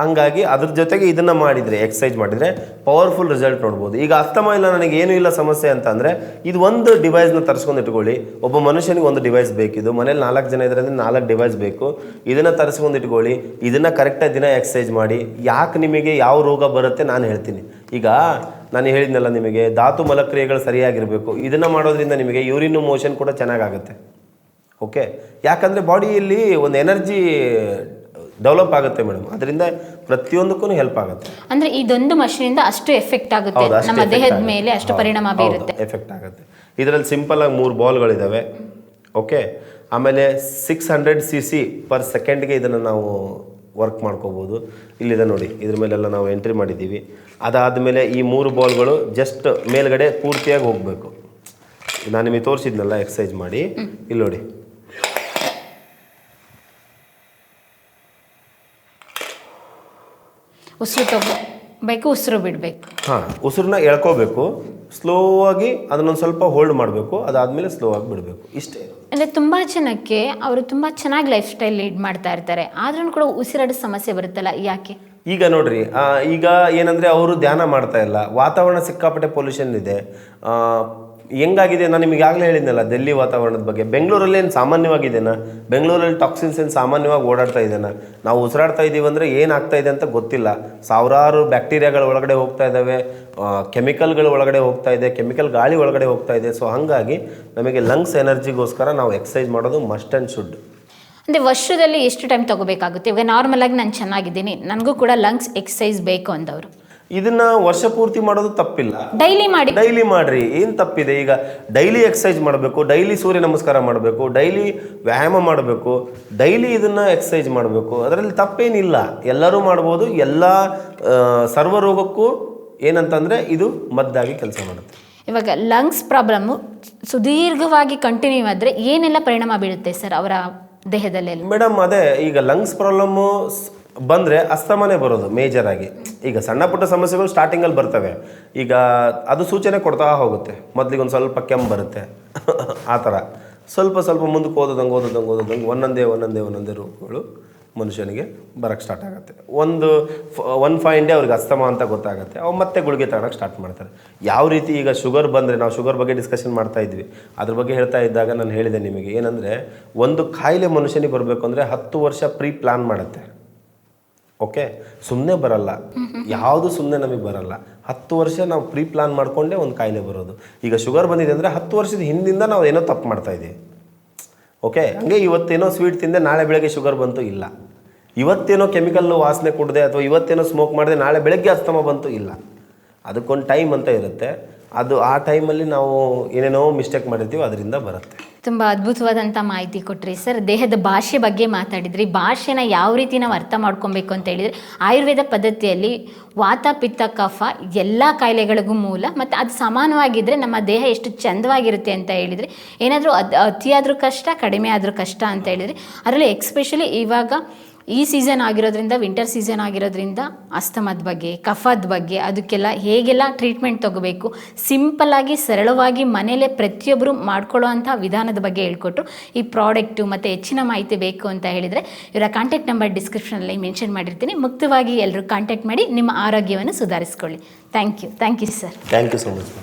ಹಂಗಾಗಿ ಅದ್ರ ಜೊತೆಗೆ ಇದನ್ನು ಮಾಡಿದರೆ ಎಕ್ಸಸೈಸ್ ಮಾಡಿದರೆ ಪವರ್ಫುಲ್ ರಿಸಲ್ಟ್ ನೋಡ್ಬೋದು. ಈಗ ಅಸ್ತಮ ಇಲ್ಲ, ನನಗೆ ಏನೂ ಇಲ್ಲ ಸಮಸ್ಯೆ ಅಂತ ಅಂದರೆ ಇದು ಒಂದು ಡಿವೈಸ್ನ ತರಿಸ್ಕೊಂಡು ಇಟ್ಕೊಳ್ಳಿ. ಒಬ್ಬ ಮನುಷ್ಯನಿಗೆ ಒಂದು ಡಿವೈಸ್ ಬೇಕಿದ್ದು, ಮನೇಲಿ 4 ಜನ ಇದ್ರೆ 4 ಡಿವೈಸ್ ಬೇಕು. ಇದನ್ನು ತರಿಸ್ಕೊಂಡು ಇಟ್ಕೊಳ್ಳಿ, ಇದನ್ನು ಕರೆಕ್ಟಾಗಿ ದಿನ ಎಕ್ಸಸೈಸ್ ಮಾಡಿ. ಯಾಕೆ ನಿಮಗೆ ಯಾವ ರೋಗ ಬರುತ್ತೆ ನಾನು ಹೇಳ್ತೀನಿ. ಈಗ ನಾನು ಹೇಳಿದ್ನಲ್ಲ ನಿಮಗೆ, ಧಾತು ಮಲಕ್ರಿಯೆಗಳು ಸರಿಯಾಗಿರಬೇಕು. ಇದನ್ನು ಮಾಡೋದ್ರಿಂದ ನಿಮಗೆ ಯೂರಿನ್ ಮೋಷನ್ ಕೂಡ ಚೆನ್ನಾಗಾಗುತ್ತೆ. ಓಕೆ, ಯಾಕಂದರೆ ಬಾಡಿಯಲ್ಲಿ ಒಂದು ಎನರ್ಜಿ ಡೆವಲಪ್ ಆಗುತ್ತೆ ಮೇಡಮ್, ಅದರಿಂದ ಪ್ರತಿಯೊಂದಕ್ಕೂ ಹೆಲ್ಪ್ ಆಗುತ್ತೆ. ಅಂದ್ರೆ ಇದೊಂದು ಮಷೀನಿಂದ ಅಷ್ಟು ಎಫೆಕ್ಟ್ ಆಗುತ್ತೆ ನಮ್ಮ ದೇಹದ ಮೇಲೆ, ಅಷ್ಟು ಪರಿಣಾಮ ಬೀರುತ್ತೆ, ಎಫೆಕ್ಟ್ ಆಗುತ್ತೆ. ಇದರಲ್ಲಿ ಸಿಂಪಲ್ ಆಗಿ 3 ಬಾಲ್ಗಳಿದ್ದಾವೆ. ಓಕೆ, ಆಮೇಲೆ 600 cc ಪರ್ ಸೆಕೆಂಡ್ಗೆ ಇದನ್ನು ನಾವು ವರ್ಕ್ ಮಾಡ್ಕೋಬೋದು. ಇಲ್ಲಿದೆ ನೋಡಿ, ಇದ್ರ ಮೇಲೆಲ್ಲ ನಾವು ಎಂಟ್ರಿ ಮಾಡಿದ್ದೀವಿ. ಅದಾದಮೇಲೆ ಈ 3 ಬಾಲ್ಗಳು ಜಸ್ಟ್ ಮೇಲ್ಗಡೆ ಪೂರ್ತಿಯಾಗಿ ಹೋಗಬೇಕು. ನಾನು ನಿಮಗೆ ತೋರಿಸಿದ್ನಲ್ಲ ಎಕ್ಸಸೈಸ್ ಮಾಡಿ, ಇಲ್ಲಿ ನೋಡಿ. ಉಸಿರು ತಗೋಬೇಕು, ಉಸಿರು ಬಿಡಬೇಕು. ಹಾಂ, ಉಸಿರನ್ನ ಎಳ್ಕೋಬೇಕು, ಸ್ಲೋ ಆಗಿ ಅದನ್ನೊಂದು ಸ್ವಲ್ಪ ಹೋಲ್ಡ್ ಮಾಡಬೇಕು, ಅದಾದಮೇಲೆ ಸ್ಲೋ ಆಗಿ ಬಿಡಬೇಕು, ಇಷ್ಟೇ. ಅಂದರೆ ತುಂಬ ಜನಕ್ಕೆ ಅವರು ತುಂಬ ಚೆನ್ನಾಗಿ ಲೈಫ್ ಸ್ಟೈಲ್ ಲೀಡ್ ಮಾಡ್ತಾ ಇರ್ತಾರೆ, ಆದ್ರೂ ಕೂಡ ಉಸಿರಾಡೋ ಸಮಸ್ಯೆ ಬರುತ್ತಲ್ಲ, ಯಾಕೆ? ಈಗ ನೋಡ್ರಿ, ಈಗ ಏನಂದರೆ ಅವರು ಧ್ಯಾನ ಮಾಡ್ತಾ ಇಲ್ಲ, ವಾತಾವರಣ ಸಿಕ್ಕಾಪಟ್ಟೆ ಪೊಲ್ಯೂಷನ್ ಇದೆ. ಹೆಂಗಾಗಿದೆ, ನಾನು ನಿಮಗೆ ಆಗಲೇ ಹೇಳಿದ್ನಲ್ಲ ಡೆಲ್ಲಿ ವಾತಾವರಣದ ಬಗ್ಗೆ. ಬೆಂಗಳೂರಲ್ಲಿ ಏನು ಸಾಮಾನ್ಯವಾಗಿದೆನಾ? ಬೆಂಗಳೂರಲ್ಲಿ ಟಾಕ್ಸಿನ್ಸ್ ಏನು ಸಾಮಾನ್ಯವಾಗಿ ಓಡಾಡ್ತಾ ಇದೆನಾ? ನಾವು ಉಸಿರಾಡ್ತಾ ಇದ್ದೀವಿ ಅಂದರೆ ಏನಾಗ್ತಾ ಇದೆ ಅಂತ ಗೊತ್ತಿಲ್ಲ. ಸಾವಿರಾರು ಬ್ಯಾಕ್ಟೀರಿಯಾಗಳ ಒಳಗಡೆ ಹೋಗ್ತಾ ಇದ್ದಾವೆ, ಕೆಮಿಕಲ್ಗಳ ಒಳಗಡೆ ಹೋಗ್ತಾ ಇದೆ, ಕೆಮಿಕಲ್ ಗಾಳಿ ಒಳಗಡೆ ಹೋಗ್ತಾ ಇದೆ. ಸೊ ಹಾಗಾಗಿ ನಮಗೆ ಲಂಗ್ಸ್ ಎನರ್ಜಿಗೋಸ್ಕರ ನಾವು ಎಕ್ಸಸೈಸ್ ಮಾಡೋದು ಮಸ್ಟ್ ಆ್ಯಂಡ್ ಶುಡ್. ಅಂದರೆ ವರ್ಷದಲ್ಲಿ ಎಷ್ಟು ಟೈಮ್ ತೊಗೋಬೇಕಾಗುತ್ತೆ? ಇವಾಗ ನಾರ್ಮಲಾಗಿ ನಾನು ಚೆನ್ನಾಗಿದ್ದೀನಿ, ನನಗೂ ಕೂಡ ಲಂಗ್ಸ್ ಎಕ್ಸಸೈಸ್ ಬೇಕು ಅಂದವರು ಇದನ್ನ ವರ್ಷ ಪೂರ್ತಿ ಮಾಡೋದು ತಪ್ಪಿಲ್ಲ. ಡೈಲಿ ಮಾಡ್ರಿ, ಏನು ತಪ್ಪಿದೆ? ಈಗ ಡೈಲಿ ಎಕ್ಸಸೈಸ್ ಮಾಡಬೇಕು, ಡೈಲಿ ಸೂರ್ಯ ನಮಸ್ಕಾರ ಮಾಡಬೇಕು, ಡೈಲಿ ವ್ಯಾಯಾಮ ಮಾಡಬೇಕು, ಡೈಲಿ ಇದನ್ನ ಎಕ್ಸಸೈಸ್ ಮಾಡಬೇಕು. ಅದರಲ್ಲಿ ತಪ್ಪೇನಿಲ್ಲ, ಎಲ್ಲರೂ ಮಾಡ್ಬೋದು. ಎಲ್ಲ ಸರ್ವ ರೋಗಕ್ಕೂ ಏನಂತಂದರೆ ಇದು ಮದ್ದಾಗಿ ಕೆಲಸ ಮಾಡುತ್ತೆ. ಇವಾಗ ಲಂಗ್ಸ್ ಪ್ರಾಬ್ಲಮ್ಮು ಸುದೀರ್ಘವಾಗಿ ಕಂಟಿನ್ಯೂ ಆದರೆ ಏನೆಲ್ಲ ಪರಿಣಾಮ ಬೀಳುತ್ತೆ ಸರ್ ಅವರ ದೇಹದಲ್ಲಿ? ಮೇಡಮ್, ಅದೇ ಈಗ ಲಂಗ್ಸ್ ಪ್ರಾಬ್ಲಮ್ಮು ಬಂದರೆ ಅಸ್ತಮನೆ ಬರೋದು ಮೇಜರ್ ಆಗಿ. ಈಗ ಸಣ್ಣ ಪುಟ್ಟ ಸಮಸ್ಯೆಗಳು ಸ್ಟಾರ್ಟಿಂಗಲ್ಲಿ ಬರ್ತವೆ, ಈಗ ಅದು ಸೂಚನೆ ಕೊಡ್ತಾ ಹೋಗುತ್ತೆ. ಮೊದಲಿಗೆ ಒಂದು ಸ್ವಲ್ಪ ಕೆಮ್ಮು ಬರುತ್ತೆ, ಆ ಥರ ಸ್ವಲ್ಪ ಮುಂದಕ್ಕೆ ಓದೋದಂಗೆ ಒಂದೊಂದೇ ರೋಗಗಳು ಮನುಷ್ಯನಿಗೆ ಬರೋಕ್ಕೆ ಸ್ಟಾರ್ಟ್ ಆಗುತ್ತೆ. ಒನ್ ಫೈನ್ ಡೇ ಅವ್ರಿಗೆ ಅಸ್ತಮ ಅಂತ ಗೊತ್ತಾಗುತ್ತೆ, ಅವ್ರು ಮತ್ತೆ ಗುಳಿಗೆ ತಗೊಳಕ್ಕೆ ಸ್ಟಾರ್ಟ್ ಮಾಡ್ತಾರೆ. ಯಾವ ರೀತಿ ಈಗ ಶುಗರ್ ಬಂದರೆ, ನಾವು ಶುಗರ್ ಬಗ್ಗೆ ಡಿಸ್ಕಷನ್ ಮಾಡ್ತಾ ಇದ್ವಿ, ಅದ್ರ ಬಗ್ಗೆ ಹೇಳ್ತಾ ಇದ್ದಾಗ ನಾನು ಹೇಳಿದೆ ನಿಮಗೆ ಏನಂದರೆ, ಒಂದು ಕಾಯಿಲೆ ಮನುಷ್ಯನಿಗೆ ಬರಬೇಕು ಅಂದರೆ 10 ವರ್ಷ ಪ್ರೀ ಪ್ಲ್ಯಾನ್ ಮಾಡುತ್ತೆ. ಓಕೆ, ಸುಮ್ಮನೆ ಬರಲ್ಲ, ಯಾವುದು ಸುಮ್ಮನೆ ನಮಗೆ ಬರಲ್ಲ. 10 ವರ್ಷ ನಾವು ಪ್ರೀ ಪ್ಲ್ಯಾನ್ ಮಾಡಿಕೊಂಡೇ ಒಂದು ಕಾಯಿಲೆ ಬರೋದು. ಈಗ ಶುಗರ್ ಬಂದಿದೆ ಅಂದರೆ 10 ವರ್ಷದ ಹಿಂದಿಂದ ನಾವು ಏನೋ ತಪ್ಪು ಮಾಡ್ತಾಯಿದ್ದೀವಿ. ಓಕೆ, ಹಂಗೆ ಇವತ್ತೇನೋ ಸ್ವೀಟ್ ತಿಂದೆ ನಾಳೆ ಬೆಳಗ್ಗೆ ಶುಗರ್ ಬಂತು ಇಲ್ಲ, ಇವತ್ತೇನೋ ಕೆಮಿಕಲ್ ವಾಸನೆ ಕುಡಿದೆ ಅಥವಾ ಇವತ್ತೇನೋ ಸ್ಮೋಕ್ ಮಾಡಿದೆ ನಾಳೆ ಬೆಳಗ್ಗೆ ಅಸ್ತಮ ಬಂತು ಇಲ್ಲ. ಅದಕ್ಕೊಂದು ಟೈಮ್ ಅಂತ ಇರುತ್ತೆ, ಅದು ಆ ಟೈಮಲ್ಲಿ ನಾವು ಏನೇನೋ ಮಿಸ್ಟೇಕ್ ಮಾಡಿರ್ತೀವಿ, ಅದರಿಂದ ಬರುತ್ತೆ. ತುಂಬ ಅದ್ಭುತವಾದಂಥ ಮಾಹಿತಿ ಕೊಟ್ರಿ ಸರ್. ದೇಹದ ಭಾಷೆ ಬಗ್ಗೆ ಮಾತಾಡಿದ್ರಿ. ಭಾಷೆನ ಯಾವ ರೀತಿ ನಾವು ಅರ್ಥ ಮಾಡ್ಕೊಬೇಕು ಅಂತ ಹೇಳಿದರೆ, ಆಯುರ್ವೇದ ಪದ್ಧತಿಯಲ್ಲಿ ವಾತ ಪಿತ್ತ ಕಫ ಎಲ್ಲ ಕಾಯಿಲೆಗಳಿಗೂ ಮೂಲ, ಮತ್ತು ಅದು ಸಮಾನವಾಗಿದ್ದರೆ ನಮ್ಮ ದೇಹ ಎಷ್ಟು ಚಂದವಾಗಿರುತ್ತೆ ಅಂತ ಹೇಳಿದರೆ, ಏನಾದರೂ ಅತಿಯಾದರೂ ಕಷ್ಟ, ಕಡಿಮೆ ಆದರೂ ಕಷ್ಟ ಅಂತ ಹೇಳಿದರೆ, ಅದರಲ್ಲಿ ಎಕ್ಸ್ಪೆಷಲಿ ಇವಾಗ ಈ ಸೀಸನ್ ಆಗಿರೋದ್ರಿಂದ, ವಿಂಟರ್ ಸೀಸನ್ ಆಗಿರೋದ್ರಿಂದ ಅಸ್ತಮದ ಬಗ್ಗೆ, ಕಫದ ಬಗ್ಗೆ, ಅದಕ್ಕೆಲ್ಲ ಹೇಗೆಲ್ಲ ಟ್ರೀಟ್ಮೆಂಟ್ ತೊಗೋಬೇಕು, ಸಿಂಪಲ್ಲಾಗಿ ಸರಳವಾಗಿ ಮನೇಲೇ ಪ್ರತಿಯೊಬ್ಬರು ಮಾಡ್ಕೊಳ್ಳೋ ಅಂಥ ವಿಧಾನದ ಬಗ್ಗೆ ಹೇಳ್ಕೊಟ್ರು. ಈ ಪ್ರಾಡಕ್ಟು ಮತ್ತು ಹೆಚ್ಚಿನ ಮಾಹಿತಿ ಬೇಕು ಅಂತ ಹೇಳಿದರೆ ಇವರ ಕಾಂಟ್ಯಾಕ್ಟ್ ನಂಬರ್ ಡಿಸ್ಕ್ರಿಪ್ಷನಲ್ಲಿ ಮೆನ್ಷನ್ ಮಾಡಿರ್ತೀನಿ. ಮುಕ್ತವಾಗಿ ಎಲ್ಲರೂ ಕಾಂಟ್ಯಾಕ್ಟ್ ಮಾಡಿ ನಿಮ್ಮ ಆರೋಗ್ಯವನ್ನು ಸುಧಾರಿಸ್ಕೊಳ್ಳಿ. Thank you sir. Thank you so much.